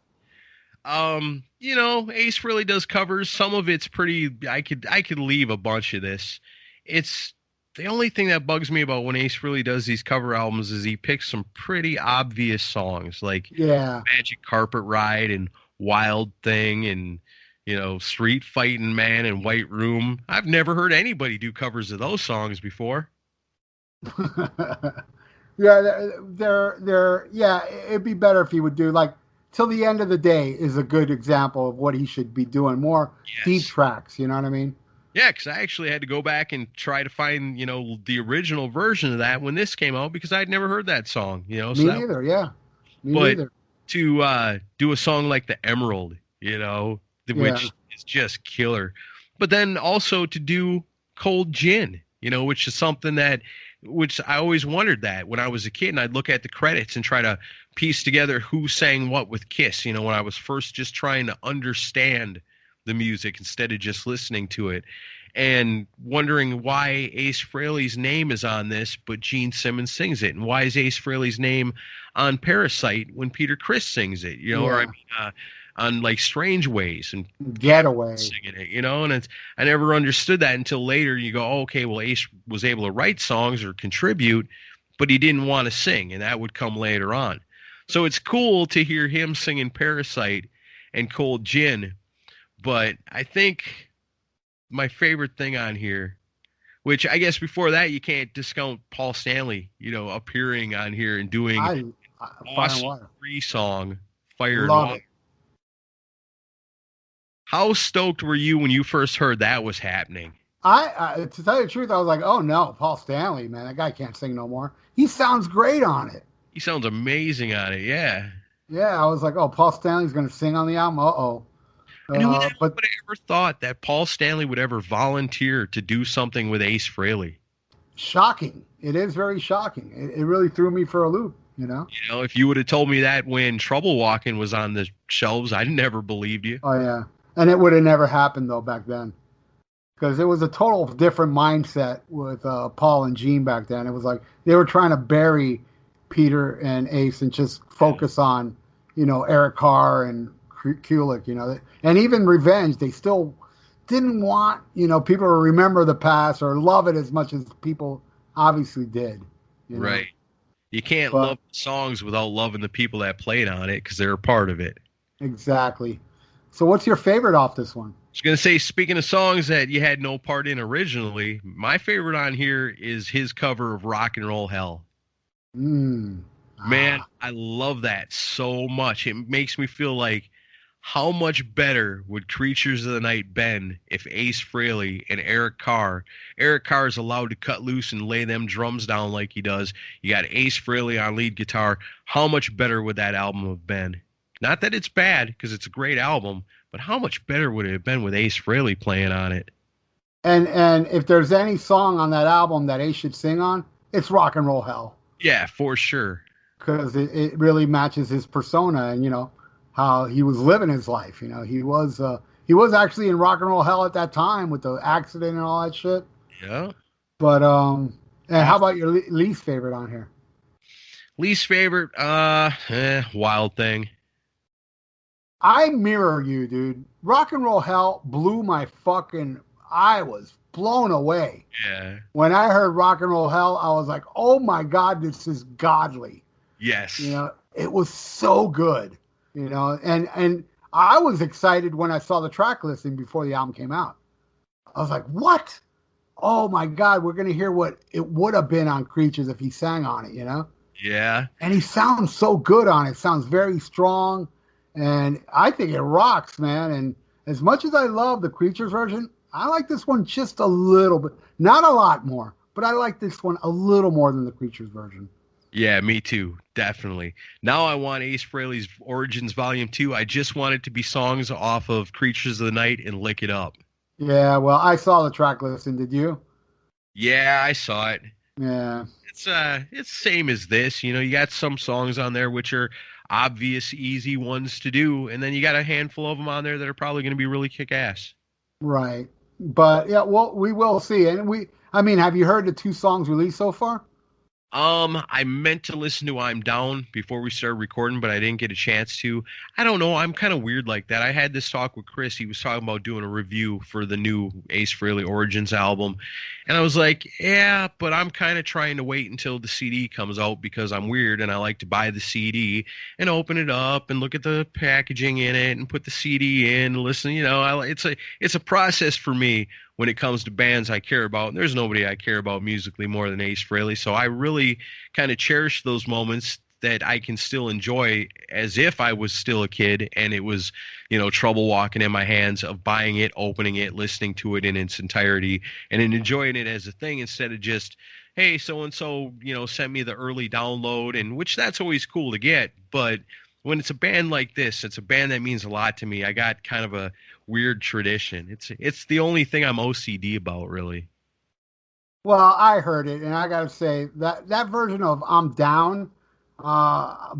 Ace Frehley does covers. Some of it's pretty. I could leave a bunch of this. It's the only thing that bugs me about when Ace Frehley does these cover albums is he picks some pretty obvious songs like Magic Carpet Ride and Wild Thing and Street Fighting Man and White Room. I've never heard anybody do covers of those songs before. Yeah, yeah, it'd be better if he would do like Till the End of the Day is a good example of what he should be doing. More deep tracks, you know what I mean? Yeah, because I actually had to go back and try to find, the original version of that when this came out because I'd never heard that song, Me neither, yeah. Me neither. To do a song like The Emerald, which is just killer. But then also to do Cold Gin, which is something which I always wondered that when I was a kid, and I'd look at the credits and try to piece together who sang what with Kiss, when I was first just trying to understand the music instead of just listening to it, and wondering why Ace Frehley's name is on this, but Gene Simmons sings it, and why is Ace Frehley's name on Parasite when Peter Criss sings it, or on like Strange Ways and Getaway singing it, and I never understood that until later. You go, oh, okay, well, Ace was able to write songs or contribute, but he didn't want to sing, and that would come later on. So it's cool to hear him singing Parasite and Cold Gin, but I think my favorite thing on here, which I guess before that you can't discount Paul Stanley, appearing on here and doing an awesome free song, Fire and Water. How stoked were you when you first heard that was happening? I to tell you the truth, I was like, oh no, Paul Stanley, man, that guy can't sing no more. He sounds great on it. He sounds amazing on it, yeah. Yeah, I was like, oh, Paul Stanley's going to sing on the album? Uh-oh. And who would have ever thought that Paul Stanley would ever volunteer to do something with Ace Frehley? Shocking. It is very shocking. It really threw me for a loop, if you would have told me that when Trouble Walking was on the shelves, I'd never believed you. Oh, yeah. And it would have never happened, though, back then. Because it was a total different mindset with Paul and Gene back then. It was like they were trying to bury Peter and Ace and just focus on, Eric Carr and Kulick, And even Revenge, they still didn't want, people to remember the past or love it as much as people obviously did. Right. You can't love songs without loving the people that played on it because they're a part of it. Exactly. So what's your favorite off this one? I was going to say, speaking of songs that you had no part in originally, my favorite on here is his cover of Rock and Roll Hell. Man, I love that so much. It makes me feel like how much better would Creatures of the Night been if Ace Frehley and Eric Carr is allowed to cut loose and lay them drums down like he does. You got Ace Frehley on lead guitar. How much better would that album have been? Not that it's bad, because it's a great album, but how much better would it have been with Ace Frehley playing on it? And if there's any song on that album that Ace should sing on, it's Rock and Roll Hell. Yeah, for sure. Because it really matches his persona and, how he was living his life. He was actually in Rock and Roll Hell at that time with the accident and all that shit. Yeah. But, and how about your least favorite on here? Least favorite, Wild Thing. I mirror you, dude. Rock and Roll Hell blew my I was blown away. Yeah. When I heard Rock and Roll Hell, I was like, oh my God, this is godly. Yes. It was so good, and I was excited when I saw the track listing before the album came out. I was like, what? Oh my God, we're going to hear what it would have been on Creatures if he sang on it, Yeah. And he sounds so good on it. Sounds very strong. And I think it rocks, man. And as much as I love the Creatures version, I like this one just a little bit. Not a lot more, but I like this one a little more than the Creatures version. Yeah, me too. Definitely. Now I want Ace Frehley's Origins Volume 2. I just want it to be songs off of Creatures of the Night and Lick It Up. Yeah, well, I saw the track listing. Did you? Yeah, I saw it. Yeah. It's same as this. You got some songs on there which are obvious, easy ones to do, and then you got a handful of them on there that are probably going to be really kick-ass. Right. But, yeah, well, we will see. And have you heard the 2 songs released so far? I meant to listen to I'm Down before we started recording, but I didn't get a chance to. I don't know. I'm kind of weird like that. I had this talk with Chris. He was talking about doing a review for the new Ace Frehley Origins album. And I was like, yeah, but I'm kind of trying to wait until the CD comes out because I'm weird and I like to buy the CD and open it up and look at the packaging in it and put the CD in and listen. It's a process for me when it comes to bands I care about. And there's nobody I care about musically more than Ace Frehley. So I really kind of cherish those moments that I can still enjoy as if I was still a kid and it was, trouble walking in my hands of buying it, opening it, listening to it in its entirety and enjoying it as a thing instead of just, hey, so-and-so, sent me the early download, and which that's always cool to get. But when it's a band like this, it's a band that means a lot to me. I got kind of a weird tradition. It's the only thing I'm OCD about, really. Well, I heard it, and I got to say that version of I'm Down,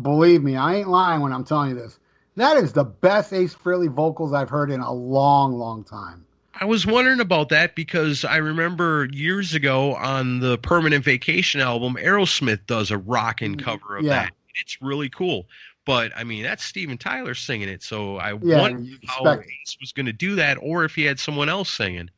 believe me, I ain't lying when I'm telling you this. That is the best Ace Frehley vocals I've heard in a long, long time. I was wondering about that because I remember years ago on the Permanent Vacation album, Aerosmith does a rockin' cover of that. It's really cool. But, I mean, that's Steven Tyler singing it, so I wonder how Ace was going to do that or if he had someone else singing.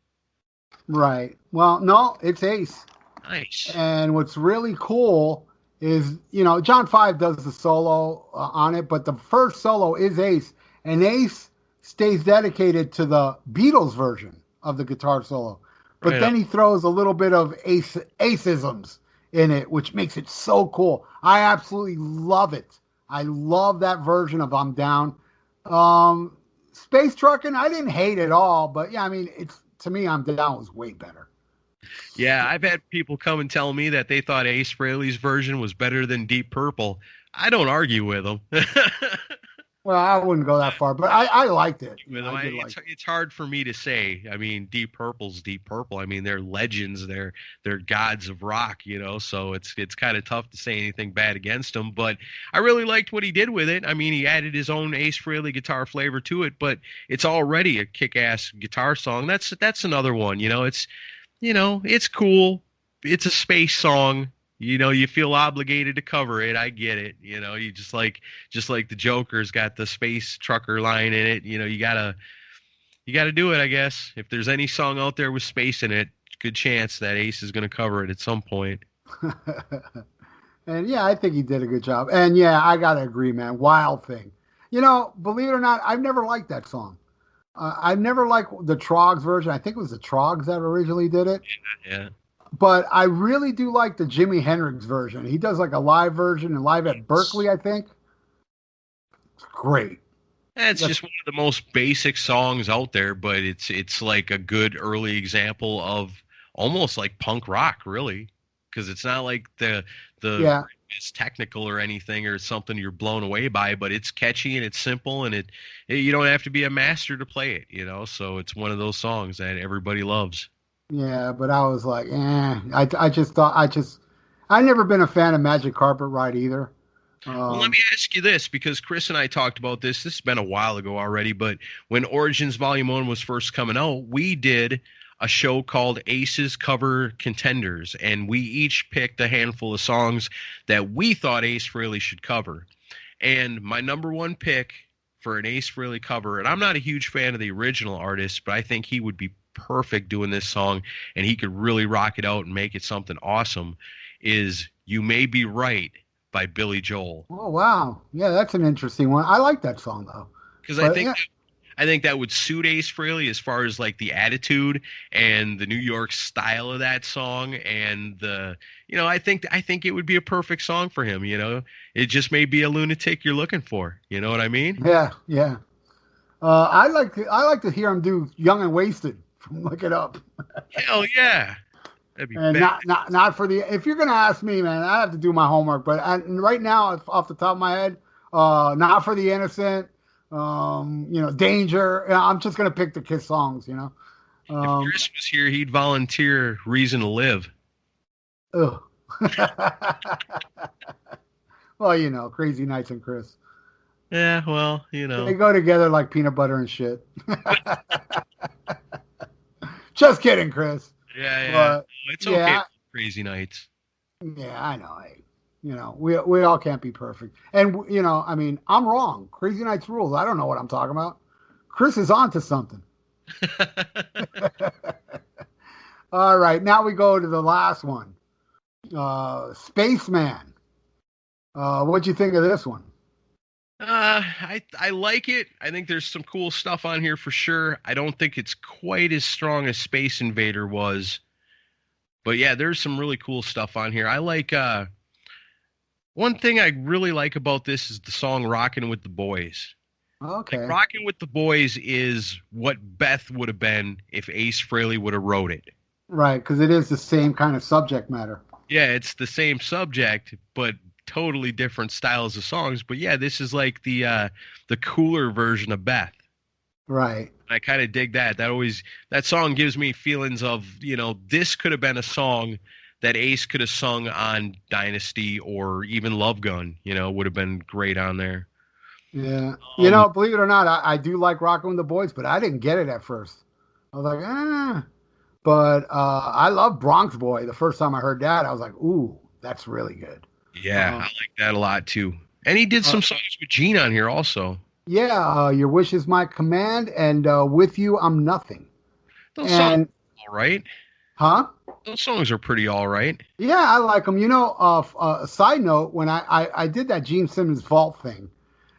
Right. Well, no, it's Ace. Nice. And what's really cool is, John 5 does the solo on it, but the first solo is Ace. And Ace stays dedicated to the Beatles version of the guitar solo. But then he throws a little bit of Ace-isms in it, which makes it so cool. I absolutely love it. I love that version of I'm Down. Space Truckin', I didn't hate it all, but yeah, I mean, to me, I'm Down was way better. Yeah, I've had people come and tell me that they thought Ace Frehley's version was better than Deep Purple. I don't argue with them. Well, I wouldn't go that far, but I liked it. It's hard for me to say. I mean, Deep Purple's Deep Purple. I mean, they're legends. They're gods of rock, so it's kind of tough to say anything bad against them. But I really liked what he did with it. I mean, he added his own Ace Frehley guitar flavor to it, but it's already a kick-ass guitar song. That's another one. It's cool. It's a space song. You feel obligated to cover it. I get it. You just like the Joker's got the space trucker line in it. You gotta do it, I guess. If there's any song out there with space in it, good chance that Ace is going to cover it at some point. And yeah, I think he did a good job. And yeah, I gotta agree, man. Wild Thing. Believe it or not, I've never liked that song. I've never liked the Trogs version. I think it was the Trogs that originally did it. Yeah. But I really do like the Jimi Hendrix version. He does like a live version and live at Berkeley, I think. It's great. It's just one of the most basic songs out there, but it's like a good early example of almost like punk rock, really, because it's not like it's technical or anything or something you're blown away by, but it's catchy and it's simple and you don't have to be a master to play it, so it's one of those songs that everybody loves. Yeah, but I was like, I've never been a fan of Magic Carpet Ride either. Well, let me ask you this, because Chris and I talked about this. This has been a while ago already, but when Origins Volume 1 was first coming out, we did a show called Ace's Cover Contenders, and we each picked a handful of songs that we thought Ace Frehley should cover. And my number one pick for an Ace Frehley cover, and I'm not a huge fan of the original artist, but I think he would be perfect doing this song, and he could really rock it out and make it something awesome, is You May Be Right by Billy Joel. Oh, wow. Yeah, that's an interesting one. I like that song, though. Because I think that would suit Ace Frehley as far as like the attitude and the New York style of that song, and I think it would be a perfect song for him. It just may be a lunatic you're looking for. You know what I mean? Yeah. I like to hear him do Young and Wasted. Look it up. Hell yeah. That'd be and not for the. If you're gonna ask me, man, I have to do my homework. But right now, off the top of my head, Not for the Innocent, Danger. I'm just gonna pick the Kiss songs. If Chris was here, he'd volunteer Reason to Live. Ugh. Well, Crazy Nights and Chris. Yeah, well, they go together like peanut butter and shit. Just kidding, Chris. Yeah. It's okay. Crazy Nights. Yeah, I know. We all can't be perfect. And, I mean, I'm wrong. Crazy Nights rules. I don't know what I'm talking about. Chris is on to something. All right, now we go to the last one. Spaceman. What'd you think of this one? I like it. I think there's some cool stuff on here for sure. I don't think it's quite as strong as Space Invader was. But yeah, there's some really cool stuff on here. I like one thing I really like about this is the song Rockin' with the Boys. Okay. Like, Rockin' with the Boys is what Beth would have been if Ace Frehley would have wrote it. Right, because it is the same kind of subject matter. Yeah, it's the same subject, but totally different styles of songs. But yeah, this is like the cooler version of Beth. Right. I kind of dig that. That song gives me feelings of, this could have been a song that Ace could have sung on Dynasty or even Love Gun, would have been great on there. Yeah. Believe it or not, I do like Rockin' with the Boys, but I didn't get it at first. I was like, But I love Bronx Boy. The first time I heard that, I was like, ooh, that's really good. Yeah, I like that a lot too. And he did some songs with Gene on here also. Yeah, Your Wish Is My Command and With You, I'm Nothing. Those songs are all right. Huh? Those songs are pretty all right. Yeah, I like them. A side note, when I did that Gene Simmons Vault thing,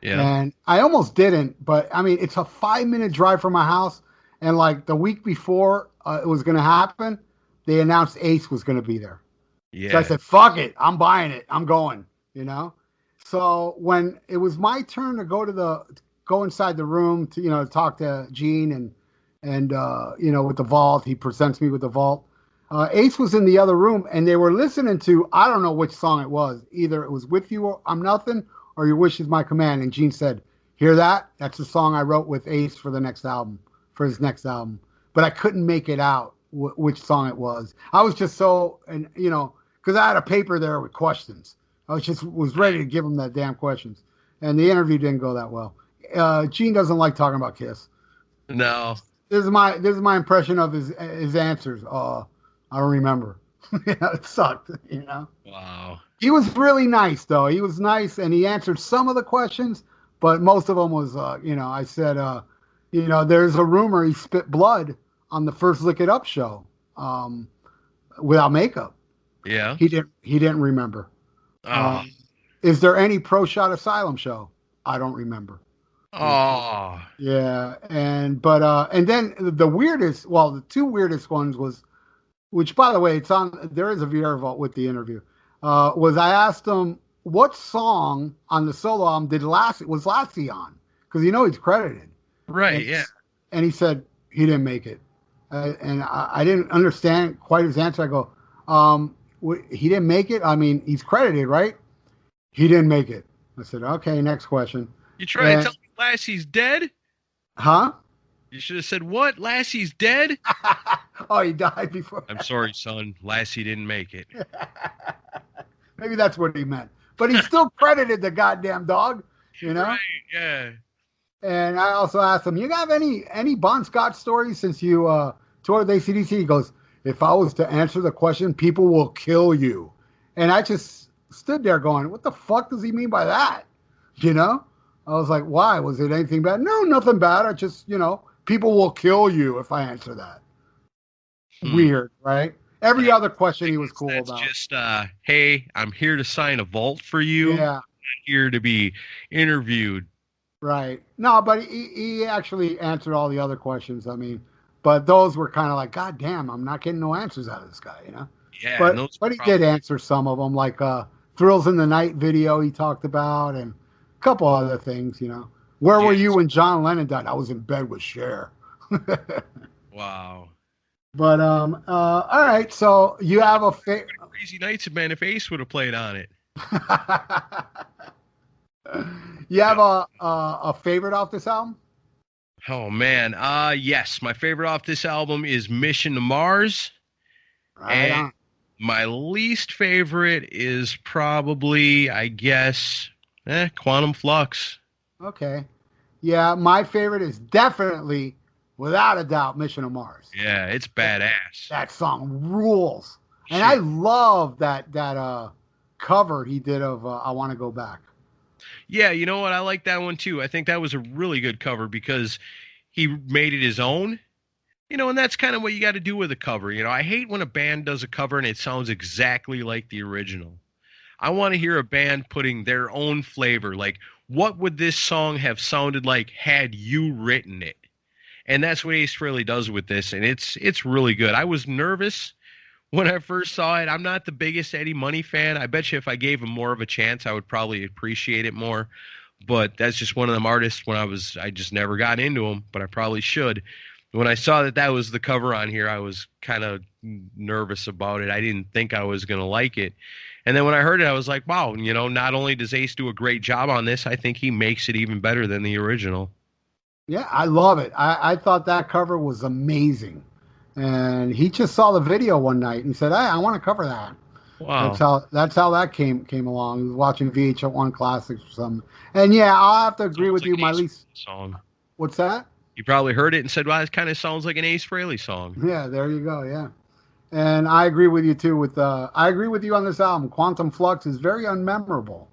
and I almost didn't, but I mean, it's a 5-minute drive from my house, and like the week before it was going to happen, they announced Ace was going to be there. Yeah. So I said, fuck it, I'm buying it. I'm going, So when it was my turn to go inside the room to, talk to Gene and with the Vault, he presents me with the Vault. Ace was in the other room and they were listening to, I don't know which song it was. Either it was With You, I'm Nothing, or Your Wish Is My Command. And Gene said, hear that? That's the song I wrote with Ace for his next album. But I couldn't make it out which song it was. I was just so, because I had a paper there with questions. I was ready to give him that damn questions. And the interview didn't go that well. Gene doesn't like talking about Kiss. No. This is my impression of his answers. I don't remember. It sucked, Wow. He was really nice, though. He was nice, and he answered some of the questions, but most of them was, I said, there's a rumor he spit blood on the first Lick It Up show without makeup. Yeah. He didn't remember. Is there any Pro Shot Asylum show? I don't remember. Oh. Yeah, and then the two weirdest ones was, which by the way, there is a VR Vault with the interview. Was I asked him what song on the solo album was Lassie on? Because he's credited. Right. Yeah. And he said he didn't make it, and I didn't understand quite his answer. I go, he didn't make it. I mean, he's credited, right? He didn't make it. I said, okay, next question. You trying to tell me Lassie's dead? Huh? You should have said, what? Lassie's dead? Oh, he died before. I'm sorry, son. Lassie didn't make it. Maybe that's what he meant. But he still credited the goddamn dog, Right, yeah. And I also asked him, you have any Bon Scott stories since you toured with AC/DC? He goes, if I was to answer the question, people will kill you. And I just stood there going, what the fuck does he mean by that? I was like, why? Was it anything bad? No, nothing bad. I just, people will kill you if I answer that. Weird, right? Every other question he was cool about. Just, hey, I'm here to sign a vault for you. Yeah. I'm here to be interviewed. Right. No, but he actually answered all the other questions. I mean, but those were kind of like, God damn, I'm not getting no answers out of this guy, Yeah. But he did answer some of them, like Thrills in the Night video he talked about and a couple other things, Where were you when John Lennon died? I was in bed with Cher. Wow. But all right, so you have a Crazy Nights have been if Ace would have played on it. You have a favorite off this album? Oh man, yes, my favorite off this album is Mission to Mars. Right on. My least favorite is probably, I guess, Quantum Flux. Okay. Yeah, my favorite is definitely, without a doubt, Mission to Mars. Yeah, it's badass. That song rules. And I love that cover he did of I Want to Go Back. Yeah, you know what? I like that one too. I think that was a really good cover because he made it his own. And that's kind of what you got to do with a cover. I hate when a band does a cover and it sounds exactly like the original. I want to hear a band putting their own flavor. Like, what would this song have sounded like had you written it? And that's what Ace Frehley does with this, and it's really good. I was nervous when I first saw it. I'm not the biggest Eddie Money fan. I bet you if I gave him more of a chance, I would probably appreciate it more. But that's just one of them artists I just never got into him, but I probably should. When I saw that was the cover on here, I was kind of nervous about it. I didn't think I was going to like it. And then when I heard it, I was like, wow, not only does Ace do a great job on this, I think he makes it even better than the original. Yeah, I love it. I thought that cover was amazing. And he just saw the video one night and said, hey, I want to cover that. Wow. That's how that came along. He was watching VH1 Classics or something. And yeah, I'll have to agree with you. My least song. What's that? You probably heard it and said, well, it kind of sounds like an Ace Frehley song. Yeah, there you go. Yeah. And I agree with you too I agree with you on this album. Quantum Flux is very unmemorable.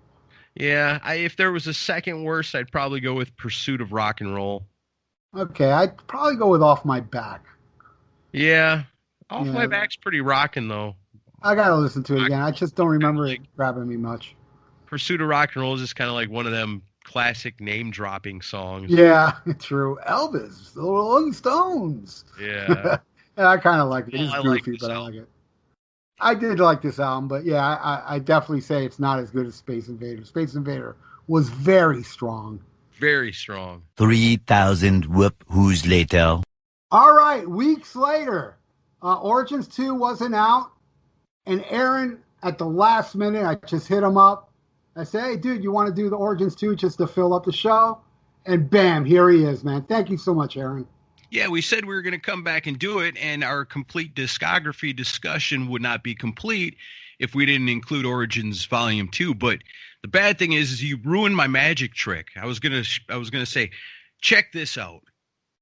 Yeah, if there was a second worst, I'd probably go with Pursuit of Rock and Roll. Okay, I'd probably go with Off My Back. Yeah. Off My Back's pretty rocking though. I gotta listen to it again. I just don't remember it grabbing me much. Pursuit of Rock and Roll is just kind of like one of them classic name-dropping songs. Yeah, true. Elvis, the Rolling Stones. Yeah. Yeah, I kind of like it. It's goofy, but album. I like it. I did like this album, but yeah, I definitely say it's not as good as Space Invader. Space Invader was very strong. Very strong. 3,000 whoop-whoos later. All right, weeks later, Origins 2 wasn't out, and Aaron, at the last minute, I just hit him up. I said, hey, dude, you want to do the Origins 2 just to fill up the show? And bam, here he is, man. Thank you so much, Aaron. Yeah, we said we were going to come back and do it, and our complete discography discussion would not be complete if we didn't include Origins Volume 2. But the bad thing is you ruined my magic trick. I was gonna say, check this out.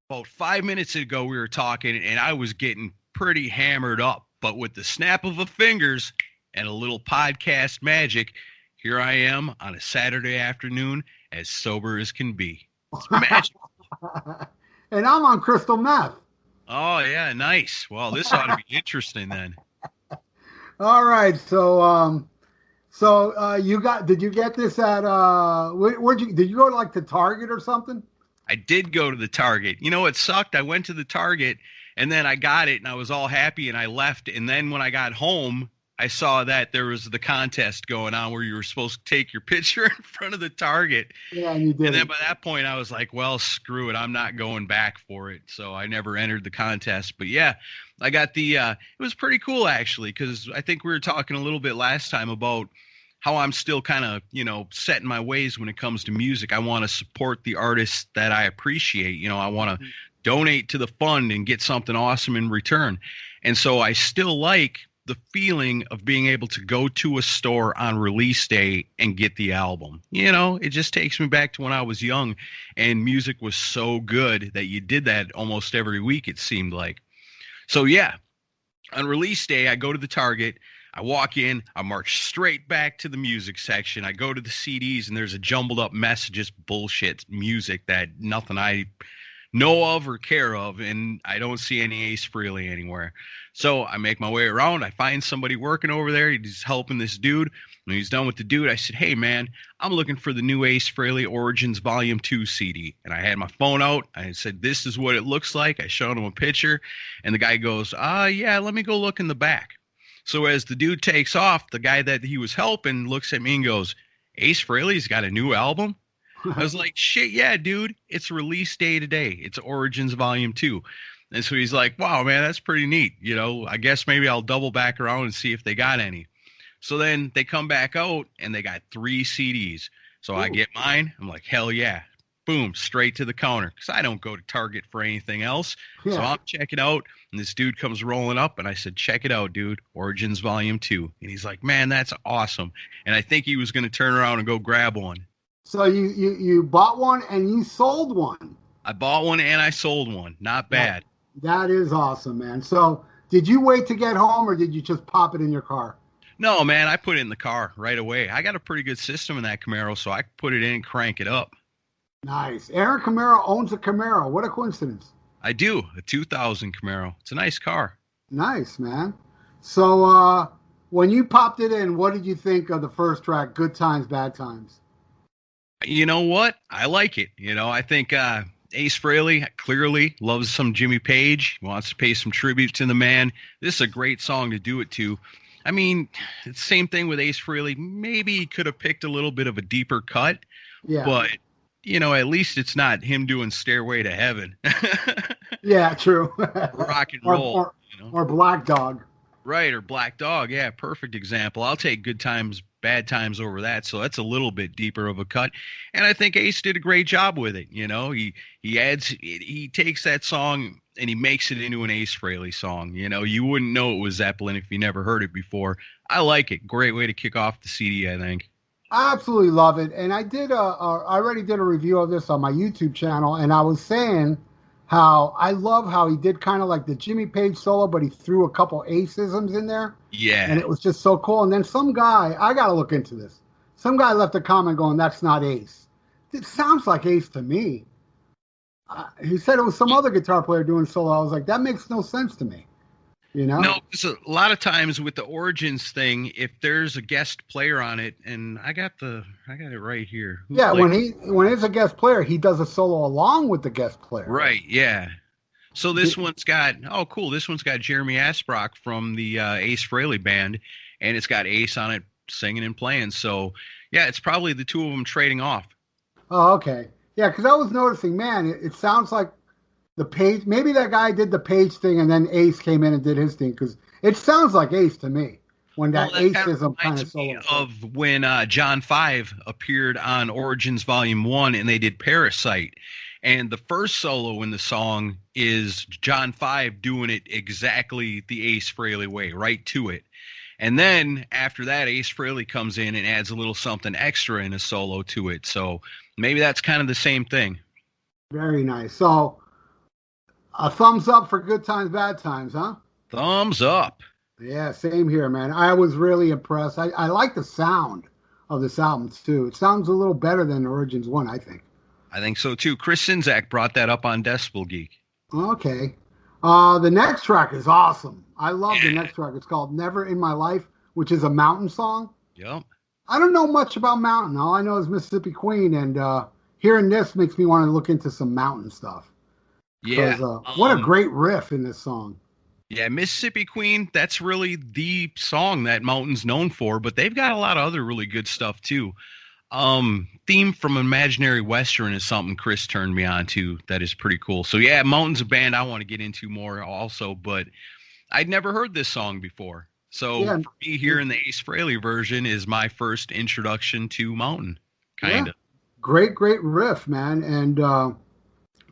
About 5 minutes ago, we were talking, and I was getting pretty hammered up. But with the snap of a fingers and a little podcast magic, here I am on a Saturday afternoon, as sober as can be. It's magic. And I'm on crystal meth. Oh, yeah, nice. Well, this ought to be interesting then. All right, so did you get this at did you go to like the Target or something? I did go to the Target. You know, it sucked. I went to the Target and then I got it and I was all happy and I left. And then when I got home, I saw that there was the contest going on where you were supposed to take your picture in front of the Target. Yeah, and you did. And then by that point, I was like, well, screw it. I'm not going back for it. So I never entered the contest. But yeah, I got it was pretty cool, actually, because I think we were talking a little bit last time about how I'm still kind of, set in my ways when it comes to music. I want to support the artists that I appreciate. I want to donate to the fund and get something awesome in return. And so I still like the feeling of being able to go to a store on release day and get the album. It just takes me back to when I was young and music was so good that you did that almost every week, it seemed like. So yeah, on release day, I go to the Target, I walk in, I march straight back to the music section. I go to the CDs and there's a jumbled up mess of just bullshit music that nothing I know of or care of, and I don't see any Ace Frehley anywhere. So I make my way around. I find somebody working over there. He's helping this dude. When he's done with the dude, I said, hey, man, I'm looking for the new Ace Frehley Origins Volume 2 CD. And I had my phone out. I said, this is what it looks like. I showed him a picture, and the guy goes, yeah, let me go look in the back. So as the dude takes off, the guy that he was helping looks at me and goes, Ace Frehley's got a new album? I was like, shit, yeah, dude. It's release day today. It's Origins Volume 2. And so he's like, wow, man, that's pretty neat. I guess maybe I'll double back around and see if they got any. So then they come back out and they got 3 CDs. So I get mine. I'm like, hell yeah. Boom, straight to the counter. Because I don't go to Target for anything else. Yeah. So I'm checking out. And this dude comes rolling up. And I said, check it out, dude. Origins Volume 2. And he's like, man, that's awesome. And I think he was going to turn around and go grab one. So you bought one and you sold one. I bought one and I sold one. Not bad. That is awesome, man. So Did you wait to get home, or did you just pop it in your car? No, man, I put it in the car right away. I got a pretty good system in that Camaro, so I can put it in and crank it up. Nice. Aaron Camero owns a Camaro. What a coincidence. I do, a 2000 Camaro. It's a nice car. Nice, man. So when you popped it in, what did you think of the first track, Good Times, Bad Times? You know what? I like it. I think Ace Frehley clearly loves some Jimmy Page, wants to pay some tribute to the man. This is a great song to do it to. I mean, it's the same thing with Ace Frehley. Maybe he could have picked a little bit of a deeper cut, but, at least it's not him doing Stairway to Heaven. Yeah, true. Rock and roll. Or Black Dog. Right, or Black Dog. Yeah, perfect example. I'll take Good Times, Bad Times over that. So that's a little bit deeper of a cut. And I think Ace did a great job with it. He takes that song and he makes it into an Ace Frehley song. You wouldn't know it was Zeppelin if you never heard it before. I like it. Great way to kick off the CD, I think. I absolutely love it. And I already did a review of this on my YouTube channel, and I was saying how I love how he did kind of like the Jimmy Page solo, but he threw a couple Ace-isms in there. Yeah. And it was just so cool. And then some guy, I got to look into this. Some guy left a comment going, "That's not Ace." It sounds like Ace to me. He said it was some other guitar player doing solo. I was like, that makes no sense to me. No, because a lot of times with the Origins thing, if there's a guest player on it, and I got it right here. When it's a guest player, he does a solo along with the guest player. Right, yeah. So this one's got, this one's got Jeremy Asbrock from the Ace Frehley band, and it's got Ace on it singing and playing. So, yeah, it's probably the two of them trading off. Oh, okay. Yeah, because I was noticing, man, it sounds like the Page, maybe that guy did the Page thing and then Ace came in and did his thing, because it sounds like Ace to me when that Ace-ism kind of solo. Of when John 5 appeared on Origins Volume 1 and they did Parasite. And the first solo in the song is John 5 doing it exactly the Ace Frehley way, right to it. And then after that, Ace Frehley comes in and adds a little something extra in a solo to it. So maybe that's kind of the same thing. Very nice. So a thumbs up for Good Times, Bad Times, huh? Thumbs up. Yeah, same here, man. I was really impressed. I like the sound of this album, too. It sounds a little better than Origins 1, I think. I think so, too. Chris Czynszak brought that up on Decibel Geek. Okay. The next track is awesome. I love the next track. It's called Never in My Life, which is a Mountain song. Yep. I don't know much about Mountain. All I know is Mississippi Queen, and hearing this makes me want to look into some Mountain stuff. Yeah. What a great riff in this song. Yeah, Mississippi Queen, that's really the song that Mountain's known for, but they've got a lot of other really good stuff, too. Theme from Imaginary Western is something Chris turned me on to that is pretty cool. So, yeah, Mountain's a band I want to get into more also, but I'd never heard this song before. So, for me, hearing the Ace Frehley version is my first introduction to Mountain, kind of. Great riff, man, and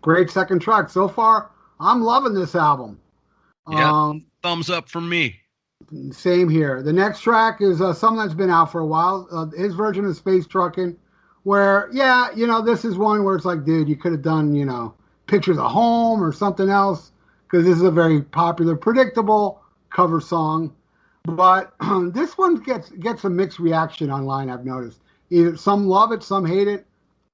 great second track. So far, I'm loving this album. Yeah, thumbs up from me. Same here. The next track is something that's been out for a while. His version of Space Truckin', where, this is one where it's like, dude, you could have done, Pictures of Home or something else, because this is a very popular, predictable cover song. But this one gets a mixed reaction online, I've noticed. Either some love it, some hate it.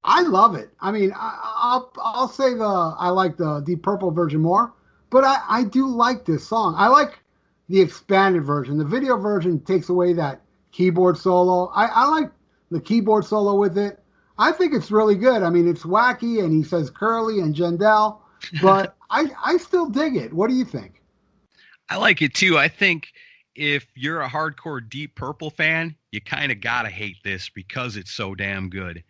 I love it. I mean, I'll say I like the Deep Purple version more, but I do like this song. I like the expanded version. The video version takes away that keyboard solo. I like the keyboard solo with it. I think it's really good. I mean, it's wacky, and he says Curly and Jendel, but I still dig it. What do you think? I like it, too. I think if you're a hardcore Deep Purple fan, you kind of got to hate this because it's so damn good.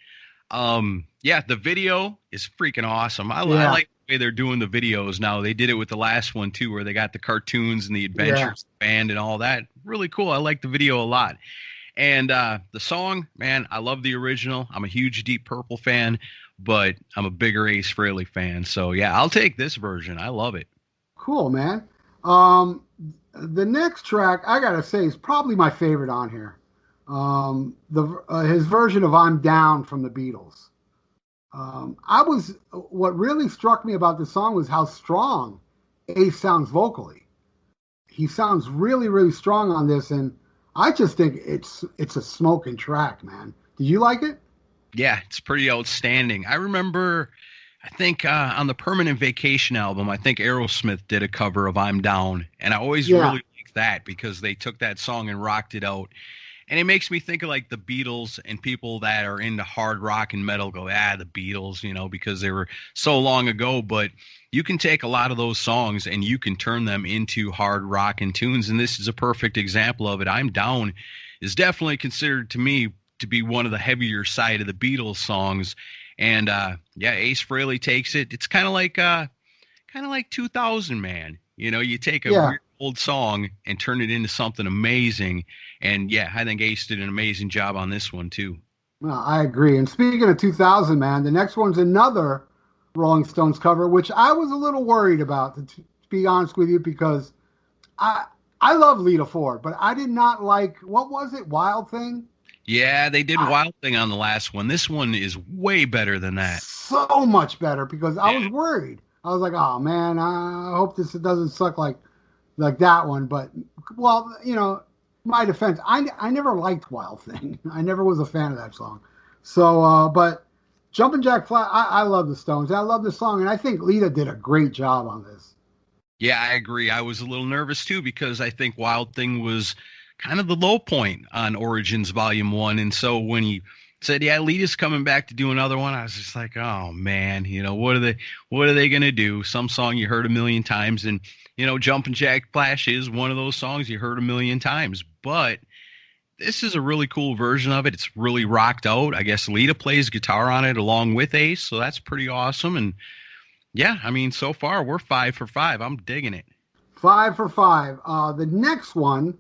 The video is freaking awesome. I like the way they're doing the videos now. They did it with the last one too, where they got the cartoons and the adventures of the band and all that. Really cool. I like the video a lot. And the song, man, I love the original. I'm a huge Deep Purple fan, but I'm a bigger Ace Frehley fan. So yeah, I'll take this version. I love it. Cool, man. The next track, I gotta say, is probably my favorite on here. His version of I'm Down from the Beatles. What really struck me about the song was how strong Ace sounds vocally. he sounds really, really strong on this, and I just think it's a smoking track, man. Did you like it? Yeah, it's pretty outstanding. I remember, I think on the Permanent Vacation album, I think Aerosmith did a cover of I'm Down, and I always really liked that because they took that song and rocked it out. And it makes me think of like the Beatles, and people that are into hard rock and metal go, the Beatles, because they were so long ago. But you can take a lot of those songs and you can turn them into hard rock and tunes. And this is a perfect example of it. I'm Down is definitely considered to me to be one of the heavier side of the Beatles songs. And Ace Frehley takes it. It's kind of like 2000 Man. You take a weird old song and turn it into something amazing. And I think Ace did an amazing job on this one too. Well, I agree. And speaking of 2000 Man, the next one's another Rolling Stones cover, which I was a little worried about, to be honest with you, because I love Lita Ford, but I did not like, what was it, Wild Thing? Yeah, they did Wild Thing on the last one. This one is way better than that. So much better, because I was worried. I was like, oh man, I hope this doesn't suck like that one. But, well, my defense, I never liked Wild Thing. I never was a fan of that song. So, but Jumpin' Jack Flash, I love the Stones. I love the song, and I think Lita did a great job on this. Yeah, I agree. I was a little nervous too, because I think Wild Thing was kind of the low point on Origins Volume 1. And so when he said, Lita's coming back to do another one, I was just like, oh man, what are they going to do? Some song you heard a million times, and, Jumpin' Jack Flash is one of those songs you heard a million times, but this is a really cool version of it. It's really rocked out. I guess Lita plays guitar on it along with Ace, so that's pretty awesome. And so far we're 5 for 5. I'm digging it. 5 for 5. The next one,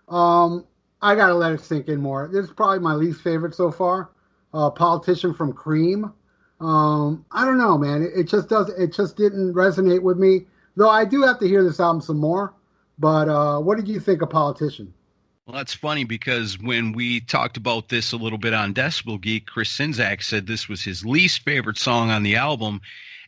I gotta let it sink in more. This is probably my least favorite so far. Politician from Cream. I don't know, man. It just didn't resonate with me. Though I do have to hear this album some more. But what did you think of Politician? Well, that's funny, because when we talked about this a little bit on Decibel Geek, Chris Czynszak said this was his least favorite song on the album.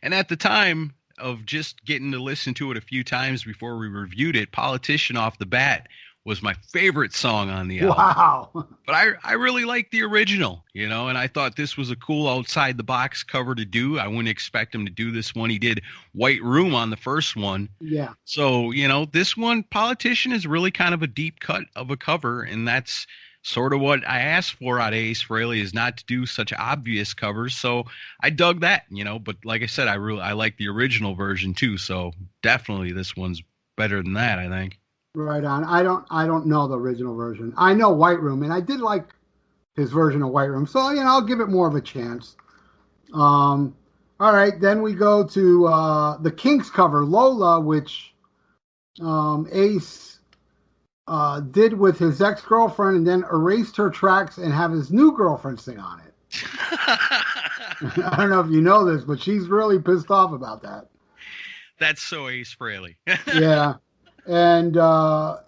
And at the time of just getting to listen to it a few times before we reviewed it, Politician off the bat was my favorite song on the album. Wow. But I really liked the original, and I thought this was a cool outside the box cover to do. I wouldn't expect him to do this one. He did White Room on the first one. Yeah. So, this one, Politician, is really kind of a deep cut of a cover, and that's sort of what I asked for out of Ace Frehley, is not to do such obvious covers. So I dug that, but like I said, I like the original version too. So definitely this one's better than that, I think. Right on. I don't know the original version. I know White Room, and I did like his version of White Room. So, I'll give it more of a chance. All right, then we go to the Kinks cover, Lola, which Ace did with his ex-girlfriend, and then erased her tracks and have his new girlfriend sing on it. I don't know if you know this, but she's really pissed off about that. That's so Ace Frehley. Yeah. And, I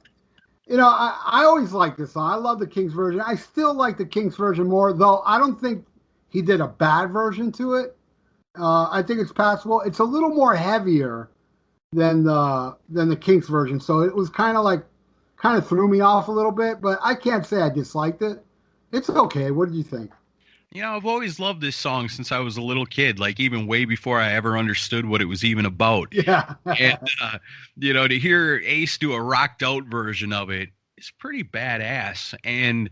always like this song. I love the Kinks version. I still like the Kinks version more, though I don't think he did a bad version to it. I think it's passable. It's a little more heavier than the Kinks version, so it was kind of threw me off a little bit, but I can't say I disliked it. It's okay. What did you think? I've always loved this song since I was a little kid, like even way before I ever understood what it was even about. Yeah. And, to hear Ace do a rocked out version of it is pretty badass. And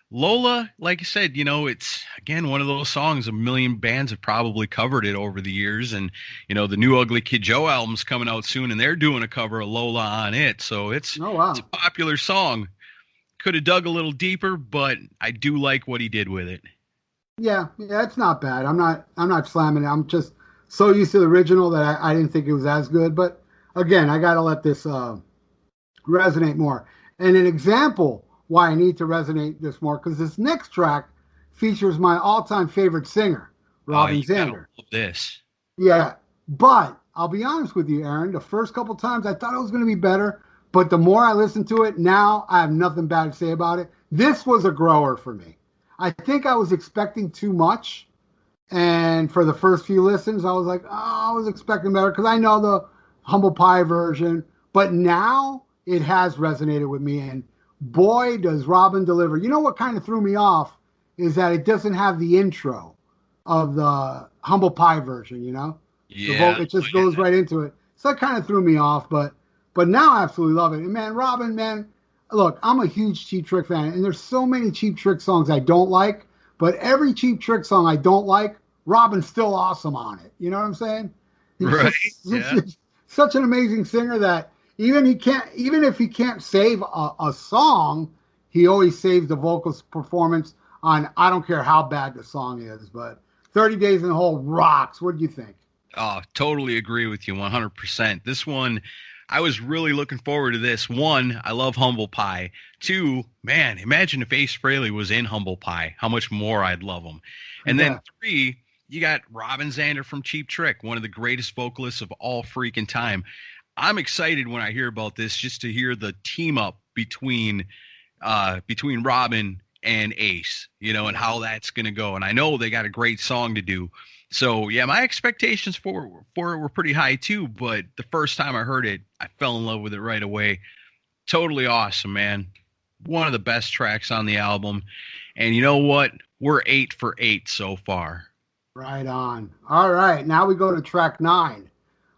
Lola, like I said, it's, again, one of those songs, a million bands have probably covered it over the years. And, the new Ugly Kid Joe album's coming out soon, and they're doing a cover of Lola on it. So it's a popular song. Could have dug a little deeper, but I do like what he did with it. Yeah, it's not bad. I'm not slamming it. I'm just so used to the original that I didn't think it was as good. But again, I got to let this resonate more. And an example why I need to resonate this more, because this next track features my all-time favorite singer, Robin Zander. Love this. Yeah, but I'll be honest with you, Aaron. The first couple times I thought it was going to be better, but the more I listen to it, now I have nothing bad to say about it. This was a grower for me. I think I was expecting too much, and for the first few listens, I was like, I was expecting better, because I know the Humble Pie version, but now it has resonated with me. And boy, does Robin deliver. You know what kind of threw me off is that it doesn't have the intro of the Humble Pie version, you know? Yeah. It just goes right into it. So that kind of threw me off, but now I absolutely love it. And man, Robin, man, look, I'm a huge Cheap Trick fan, and there's so many Cheap Trick songs I don't like, but every Cheap Trick song I don't like, Robin's still awesome on it. You know what I'm saying? He's Right. such an amazing singer that even if he can't save a song, he always saves the vocal performance on, I don't care how bad the song is, but 30 Days in the Hole rocks. What do you think? Oh, totally agree with you 100%. This one, I was really looking forward to this. One, I love Humble Pie. Two, man, imagine if Ace Frehley was in Humble Pie, how much more I'd love him. And then three, you got Robin Zander from Cheap Trick, one of the greatest vocalists of all freaking time. I'm excited when I hear about this, just to hear the team up between Robin and Ace, you know, and how that's going to go. And I know they got a great song to do. So, yeah, my expectations for it were pretty high, too. But the first time I heard it, I fell in love with it right away. Totally awesome, man. One of the best tracks on the album. And you know what? We're 8 for 8 so far. Right on. All right. Now we go to track 9.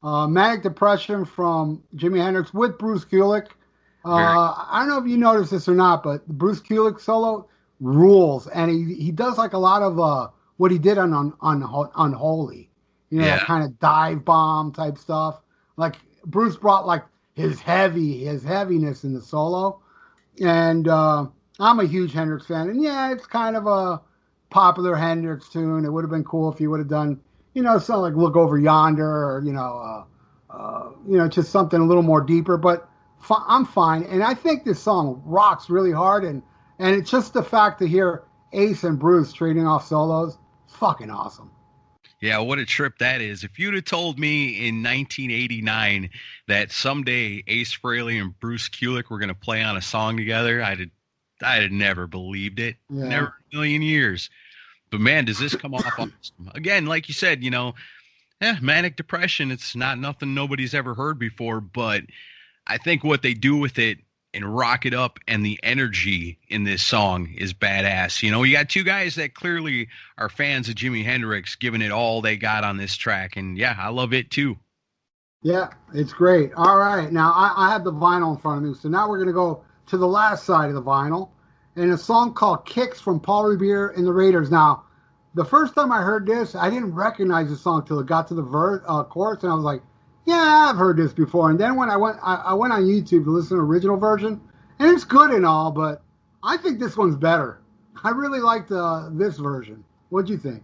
Manic Depression from Jimi Hendrix with Bruce Kulick. I don't know if you noticed this or not, but the Bruce Kulick solo rules. And he does like a lot of what he did on Unholy. You know, kind of dive bomb type stuff. Like Bruce brought like his heaviness in the solo. And I'm a huge Hendrix fan. And yeah, it's kind of a popular Hendrix tune. It would have been cool if he would have done, you know, something like Look Over Yonder, or just something a little more deeper. But I'm fine, and I think this song rocks really hard, and it's just the fact to hear Ace and Bruce trading off solos, it's fucking awesome. Yeah, what a trip that is. If you'd have told me in 1989 that someday Ace Frehley and Bruce Kulick were going to play on a song together, I'd have never believed it. Yeah. Never in a million years. But man, does this come off awesome. Again, like you said, you know, Manic Depression, it's not nothing nobody's ever heard before, but I think what they do with it and rock it up, and the energy in this song is badass. You know, you got two guys that clearly are fans of Jimi Hendrix giving it all they got on this track, and yeah, I love it too. Yeah, it's great. All right, now I have the vinyl in front of me, so now we're going to go to the last side of the vinyl, and a song called Kicks from Paul Revere and the Raiders. Now, the first time I heard this, I didn't recognize the song till it got to the chorus, and I was like, yeah, I've heard this before. And then when I went on YouTube to listen to the original version, and it's good and all, but I think this one's better. I really liked this version. What'd you think?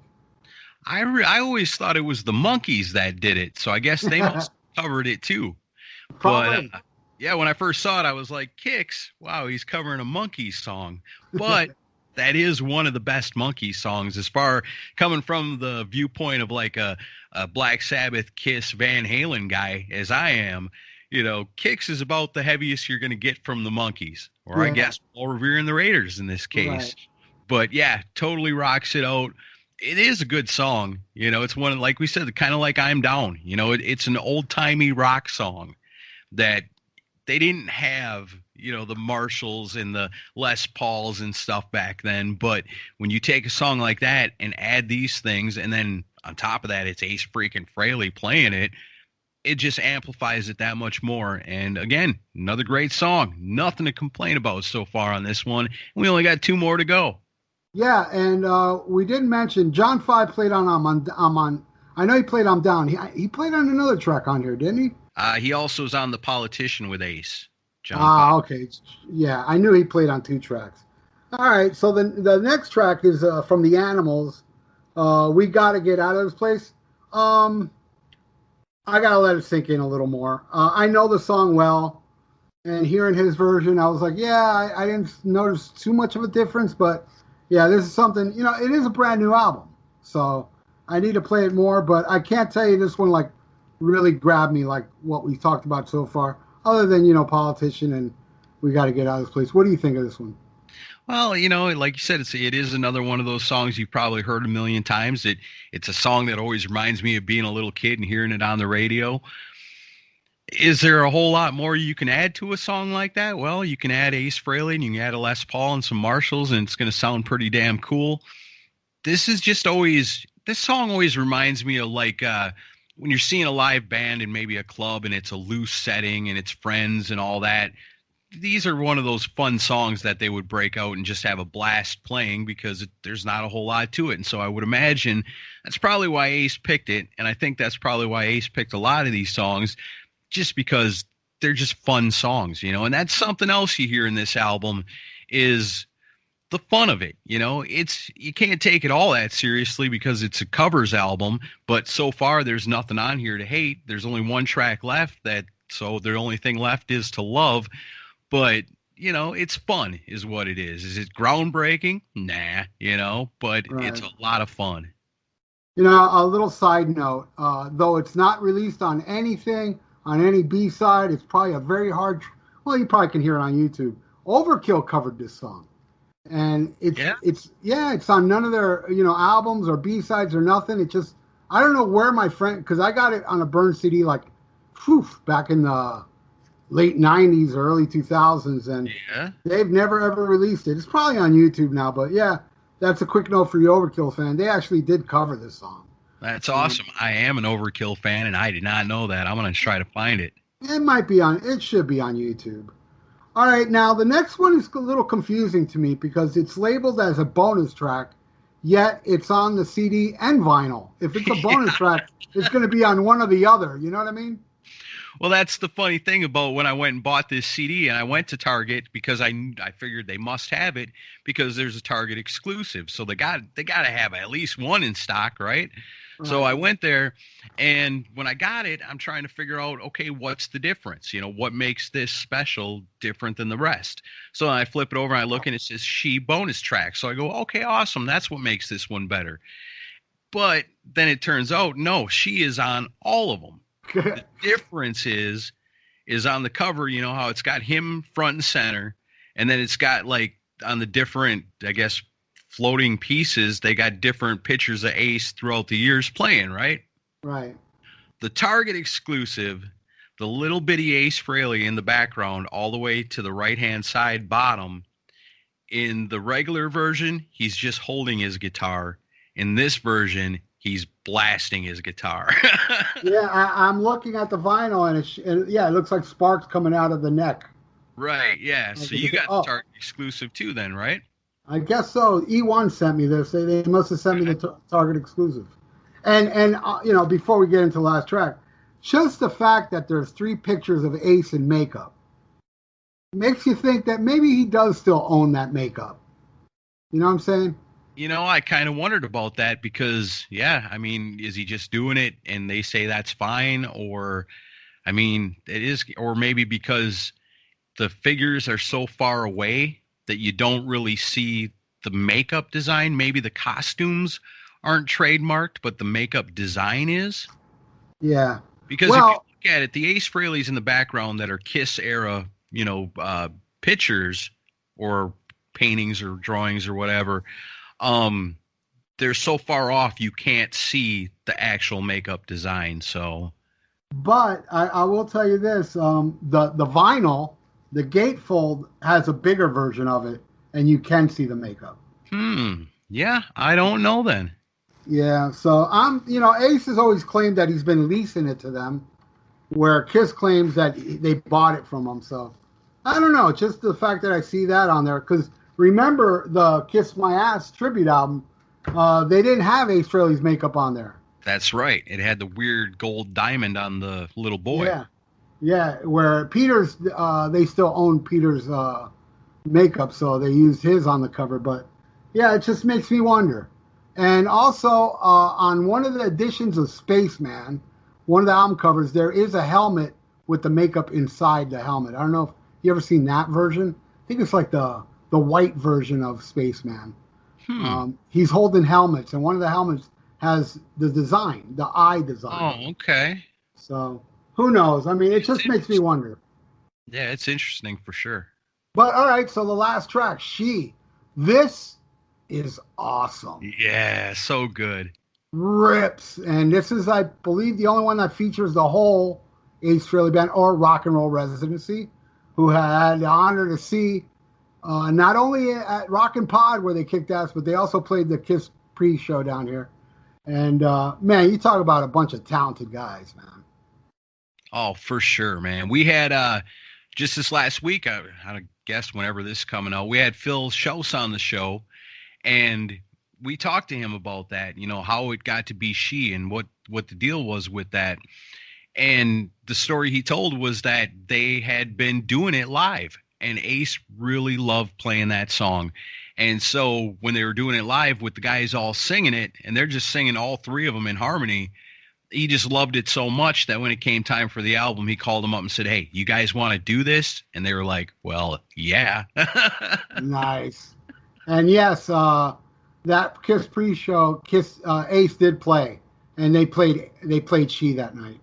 I always thought it was the Monkees that did it, so I guess they must have covered it too. Probably. But yeah, when I first saw it, I was like, Kicks? Wow, he's covering a Monkees song. But that is one of the best Monkees songs, as far coming from the viewpoint of like a Black Sabbath, Kiss, Van Halen guy as I am. You know, Kicks is about the heaviest you're going to get from the Monkees, or I guess Paul Revere and the Raiders in this case. Right. But yeah, totally rocks it out. It is a good song. You know, it's one, like we said, kind of like I'm Down. You know, it's an old-timey rock song that they didn't have, you know, the Marshalls and the Les Pauls and stuff back then. But when you take a song like that and add these things, and then on top of that, it's Ace freaking Frehley playing it, it just amplifies it that much more. And again, another great song. Nothing to complain about so far on this one. We only got 2 more to go. Yeah, and we didn't mention John 5 played on I know he played on Down. He played on another track on here, didn't he? He also is on The Politician with Ace. John okay. Yeah, I knew he played on 2 tracks. All right, so the next track is from The Animals. We Gotta Get Out of This Place. I gotta let it sink in a little more. I know the song well, and hearing his version, I was like, yeah, I didn't notice too much of a difference, but yeah, this is something, you know, it is a brand new album, so I need to play it more, but I can't tell you this one, like, really grabbed me like what we talked about so far, other than, you know, Politician and We Got to Get Out of This Place. What do you think of this one? Well, you know, like you said, it is another one of those songs you've probably heard a million times. It's a song that always reminds me of being a little kid and hearing it on the radio. Is there a whole lot more you can add to a song like that? Well, you can add Ace Frehley and you can add a Les Paul and some Marshalls, and it's going to sound pretty damn cool. This song always reminds me of like when you're seeing a live band in maybe a club and it's a loose setting and it's friends and all that. These are one of those fun songs that they would break out and just have a blast playing because there's not a whole lot to it. And so I would imagine that's probably why Ace picked it. And I think that's probably why Ace picked a lot of these songs, just because they're just fun songs, and that's something else you hear in this album is the fun of it. You can't take it all that seriously because it's a covers album, but so far there's nothing on here to hate. There's only one track left, so the only thing left is to love. But it's fun is what it is. Is it groundbreaking? Nah, but Right. It's a lot of fun. A little side note, though it's not released on anything, on any B-side, it's probably a very hard, well, you probably can hear it on YouTube. Overkill covered this song. And it's on none of their, albums or B-sides or nothing. It just, I don't know where my friend, because I got it on a burned CD back in the late 90s or early 2000s, and they've never ever released it. It's probably on YouTube now, but yeah, that's a quick note for you Overkill fan. They actually did cover this song. That's awesome. I am an Overkill fan, and I did not know that. I'm going to try to find it. It should be on YouTube. All right, now the next one is a little confusing to me because it's labeled as a bonus track, yet it's on the CD and vinyl. If it's a bonus track, it's going to be on one or the other. You know what I mean? Well, that's the funny thing about when I went and bought this CD, and I went to Target because I figured they must have it because there's a Target exclusive. So they got to have at least one in stock, right? So I went there, and when I got it, I'm trying to figure out, okay, what's the difference? What makes this special different than the rest? So I flip it over, and I look, and it says She bonus track. So I go, okay, awesome. That's what makes this one better. But then it turns out, no, She is on all of them. The difference is on the cover, how it's got him front and center, and then it's got like on the different, I guess, floating pieces, they got different pictures of Ace throughout the years playing, right? Right. The Target exclusive, the little bitty Ace Frehley in the background, all the way to the right-hand side bottom. In the regular version, he's just holding his guitar. In this version, he's blasting his guitar. Yeah, I'm looking at the vinyl, and it looks like sparks coming out of the neck. Right, yeah. So you got the Target exclusive too then, right? I guess so. E1 sent me this. They must have sent me the Target exclusive. And before we get into the last track, just the fact that there's 3 pictures of Ace in makeup makes you think that maybe he does still own that makeup. You know what I'm saying? I kind of wondered about that because, is he just doing it and they say that's fine? Or, it is, or maybe because the figures are so far away that you don't really see the makeup design. Maybe the costumes aren't trademarked, but the makeup design is. Yeah. Because if you look at it, the Ace Frehleys in the background that are Kiss era, pictures or paintings or drawings or whatever, they're so far off you can't see the actual makeup design. So, but I will tell you this: the vinyl, the gatefold has a bigger version of it, and you can see the makeup. Yeah, I don't know then. Yeah, so Ace has always claimed that he's been leasing it to them, where Kiss claims that they bought it from him. So I don't know, just the fact that I see that on there, because remember the Kiss My Ass tribute album, they didn't have Ace Frehley's makeup on there. That's right. It had the weird gold diamond on the little boy. Yeah, where Peter's, they still own Peter's makeup, so they used his on the cover. But yeah, it just makes me wonder. And also, on one of the editions of Spaceman, one of the album covers, there is a helmet with the makeup inside the helmet. I don't know if you ever seen that version. I think it's like the white version of Spaceman. He's holding helmets, and one of the helmets has the design, the eye design. Oh, okay. So who knows? I mean, it just makes me wonder. Yeah, it's interesting for sure. But all right, so the last track, This is awesome. Yeah, so good. Rips. And this is, I believe, the only one that features the hole Ace Frehley Band or Rock and Roll Residency, who had the honor to see not only at Rock and Pod where they kicked ass, but they also played the Kiss pre-show down here. And, man, you talk about a bunch of talented guys, man. Oh, for sure, man. We had just this last week, I guess whenever this is coming out, we had Phil Schultz on the show, and we talked to him about that, you know, how it got to be She and what the deal was with that. And the story he told was that they had been doing it live, and Ace really loved playing that song. And so when they were doing it live with the guys all singing it, and they're just singing all three of them in harmony, he just loved it so much that when it came time for the album, he called them up and said, "Hey, you guys want to do this?" And they were like, "Well, yeah." Nice. And yes, that Kiss pre-show, Ace did play, and they played She that night.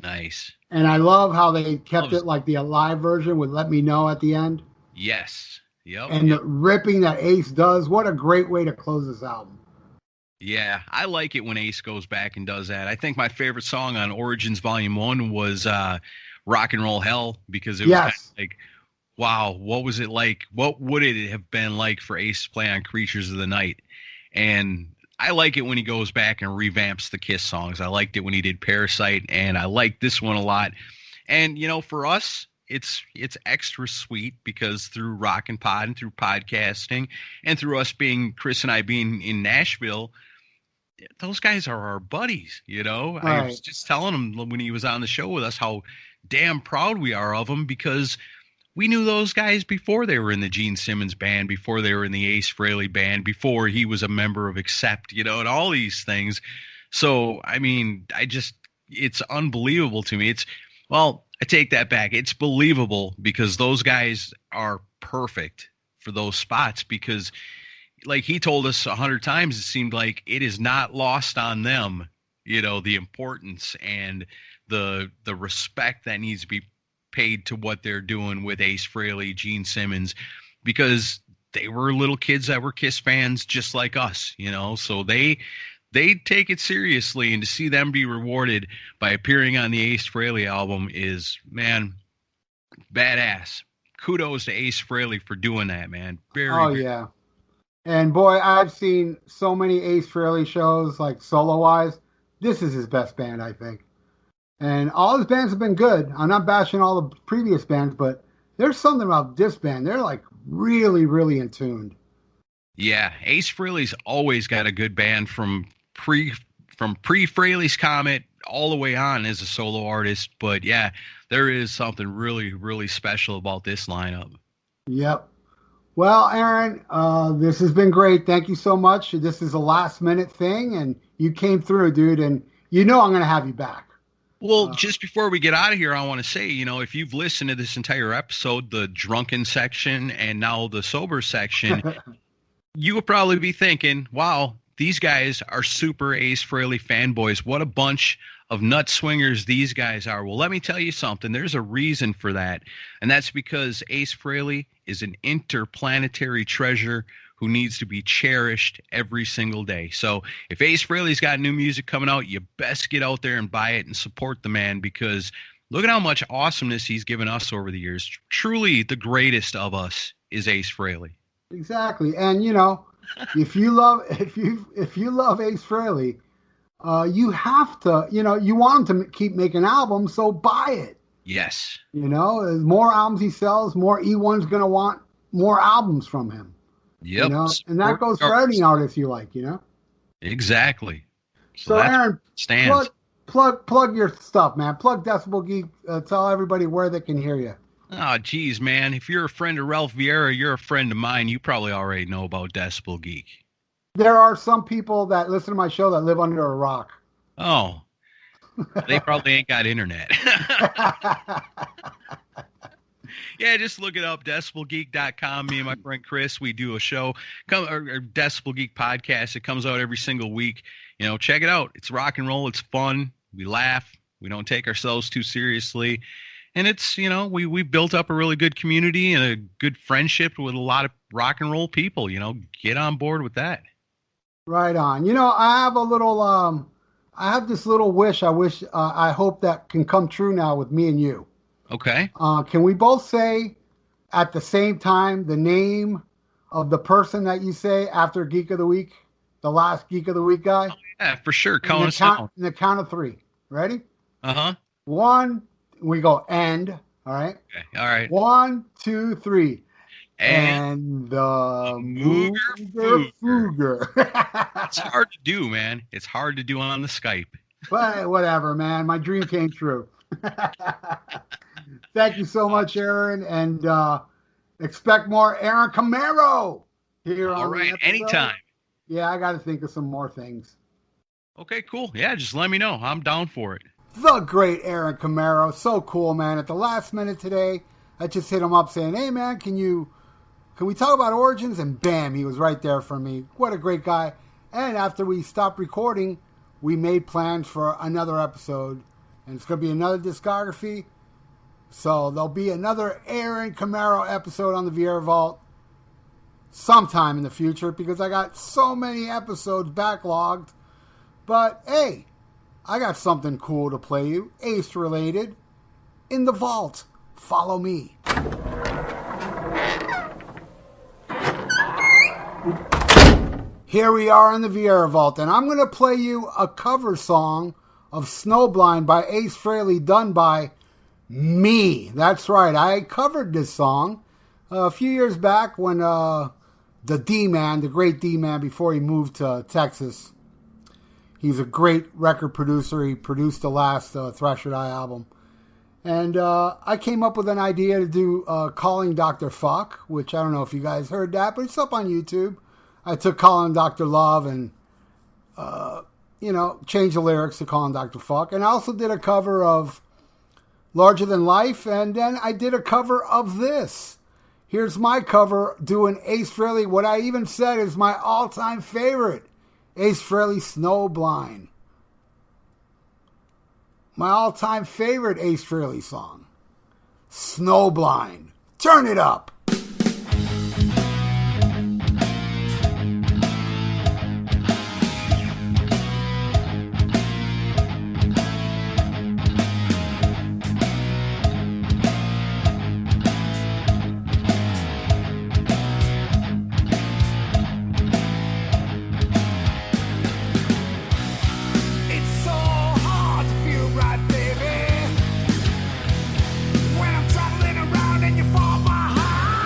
Nice. And I love how they kept it like the live version with "Let Me Know" at the end. Yes. Yep. And the ripping that Ace does. What a great way to close this album. Yeah, I like it when Ace goes back and does that. I think my favorite song on Origins Volume 1 was Rock and Roll Hell, because it was kind of like, wow, what was it like? What would it have been like for Ace to play on Creatures of the Night? And I like it when he goes back and revamps the Kiss songs. I liked it when he did Parasite, and I like this one a lot. And, you know, for us, it's extra sweet because through Rock and Pod and through podcasting and through us being, Chris and I being in Nashville, those guys are our buddies, you know. Right. I was just telling him when he was on the show with us how damn proud we are of him, because we knew those guys before they were in the Gene Simmons band, before they were in the Ace Frehley band, before he was a member of Accept, you know, and all these things. So, I mean, it's unbelievable to me. I take that back. It's believable because those guys are perfect for those spots, because like he told us 100 times, it seemed like it is not lost on them, you know, the importance and the respect that needs to be paid to what they're doing with Ace Frehley, Gene Simmons, because they were little kids that were Kiss fans just like us, you know, so they take it seriously, and to see them be rewarded by appearing on the Ace Frehley album is, man, badass. Kudos to Ace Frehley for doing that, man. Very yeah. And boy, I've seen so many Ace Frehley shows, like solo-wise. This is his best band, I think. And all his bands have been good. I'm not bashing all the previous bands, but there's something about this band. They're like really, really in tune. Yeah, Ace Frehley's always got a good band from pre-Frehley's Comet all the way on as a solo artist. But yeah, there is something really, really special about this lineup. Yep. Well, Aaron, this has been great. Thank you so much. This is a last-minute thing, and you came through, dude, and you know I'm going to have you back. Well, just before we get out of here, I want to say, you know, if you've listened to this entire episode, the drunken section and now the sober section, you would probably be thinking, wow, these guys are super Ace Frehley fanboys. What a bunch of nut swingers these guys are. Well, let me tell you something. There's a reason for that, and that's because Ace Frehley is an interplanetary treasure who needs to be cherished every single day. So if Ace Frehley's got new music coming out, you best get out there and buy it and support the man, because look at how much awesomeness he's given us over the years. Truly the greatest of us is Ace Frehley. Exactly. And you know, if you love Ace Frehley, you have to, you know, you want him to keep making albums, so buy it. Yes. You know, the more albums he sells, more E1's going to want more albums from him. Yep. You know? And that goes for any artist you like, you know? Exactly. So Aaron, plug your stuff, man. Plug Decibel Geek. Tell everybody where they can hear you. Oh, geez, man. If you're a friend of Ralph Vieira, you're a friend of mine. You probably already know about Decibel Geek. There are some people that listen to my show that live under a rock. Oh. They probably ain't got internet. Yeah, just look it up, decibelgeek.com. Me and my friend Chris, we do a show, or Decibel Geek podcast. It comes out every single week. You know, check it out. It's rock and roll. It's fun. We laugh. We don't take ourselves too seriously. And it's, you know, we built up a really good community and a good friendship with a lot of rock and roll people. You know, get on board with that. Right on. You know, I have a little I have this little wish. I hope that can come true now with me and you. Okay. Can we both say at the same time the name of the person that you say after Geek of the Week, the last Geek of the Week guy? Oh, yeah, for sure. Count us down. In the count of 3. Ready? Uh-huh. 1, we go end. All right. Okay. All right. 1, 2, 3. And the Mooger Fooger. It's hard to do, man. It's hard to do on the Skype. But whatever, man. My dream came true. Thank you so much, Aaron, and expect more Aaron Camero here. All right, anytime. Yeah, I got to think of some more things. Okay, cool. Yeah, just let me know. I'm down for it. The great Aaron Camero, so cool, man. At the last minute today, I just hit him up saying, "Hey, man, can we talk about Origins?" And bam, he was right there for me. What a great guy. And after we stopped recording, we made plans for another episode. And it's going to be another discography. So there'll be another Aaron Camero episode on the VR Vault sometime in the future because I got so many episodes backlogged. But hey, I got something cool to play you, Ace related, in the vault. Follow me. Here we are in the VR Vault, and I'm going to play you a cover song of Snowblind by Ace Frehley done by me. That's right, I covered this song a few years back when the D-Man, the great D-Man, before he moved to Texas. He's a great record producer. He produced the last Thrasher Die album. And I came up with an idea to do Calling Dr. Fuck, which I don't know if you guys heard that, but it's up on YouTube. I took Calling Dr. Love and, changed the lyrics to Calling Dr. Fuck. And I also did a cover of Larger Than Life, and then I did a cover of this. Here's my cover doing Ace Frehley. What I even said is my all-time favorite, Ace Frehley Snowblind. My all-time favorite Ace Frehley song, Snowblind. Turn it up. It's so hard to feel right, baby. When I'm traveling around and you fall behind.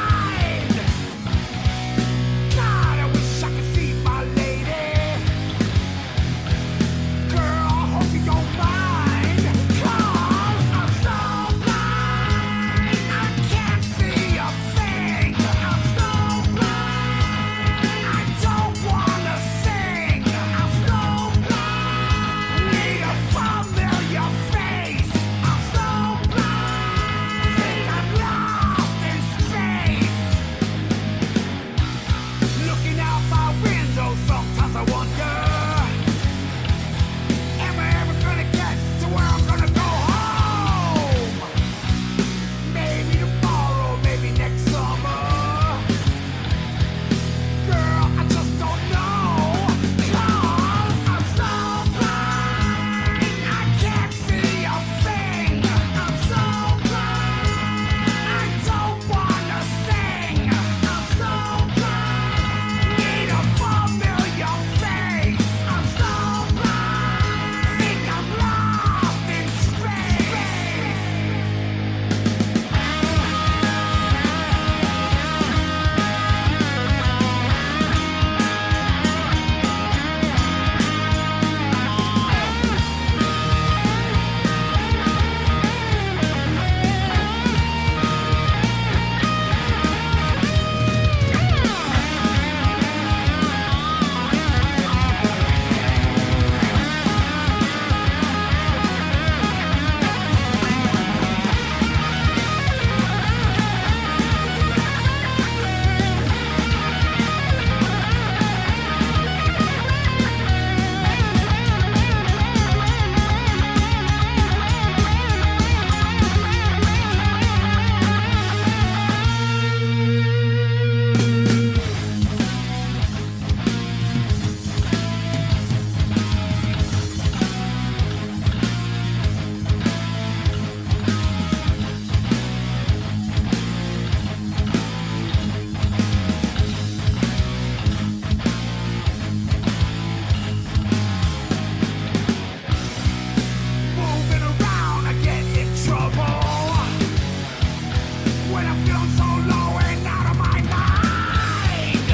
when I'm feeling so low and out of my mind.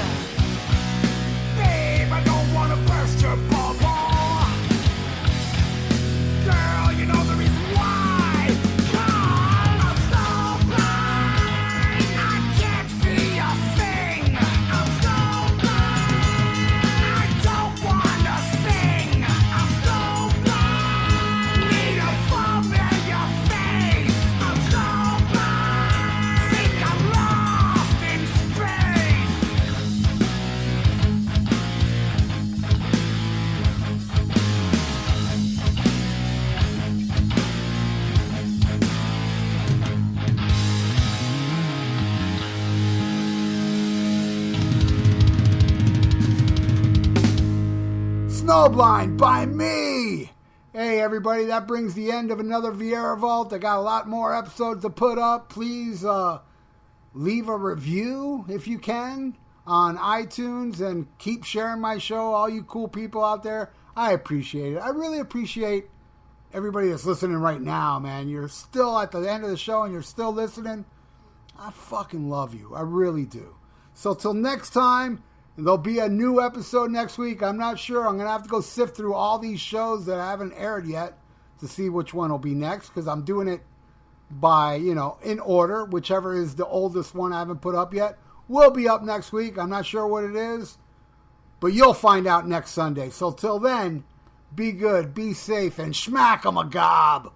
Babe, I don't wanna burst your bubble. Girl, you know the reason why. 'Cause I'm so blind, I can't see a thing. I'm so blind, I don't wanna sing. I'm so blind, need a familiar face. I'm so blind, think I'm lost in space. Snowblind by me. Hey everybody, that brings the end of another Vieira Vault. I got a lot more episodes to put up. Please leave a review if you can on iTunes and keep sharing my show. All you cool people out there, I appreciate it. I really appreciate everybody that's listening right now, man. You're still at the end of the show and you're still listening. I fucking love you. I really do. So till next time, and there'll be a new episode next week. I'm not sure. I'm going to have to go sift through all these shows that I haven't aired yet to see which one will be next, because I'm doing it by, in order. Whichever is the oldest one I haven't put up yet will be up next week. I'm not sure what it is, but you'll find out next Sunday. So till then, be good, be safe, and schmack 'em a gob.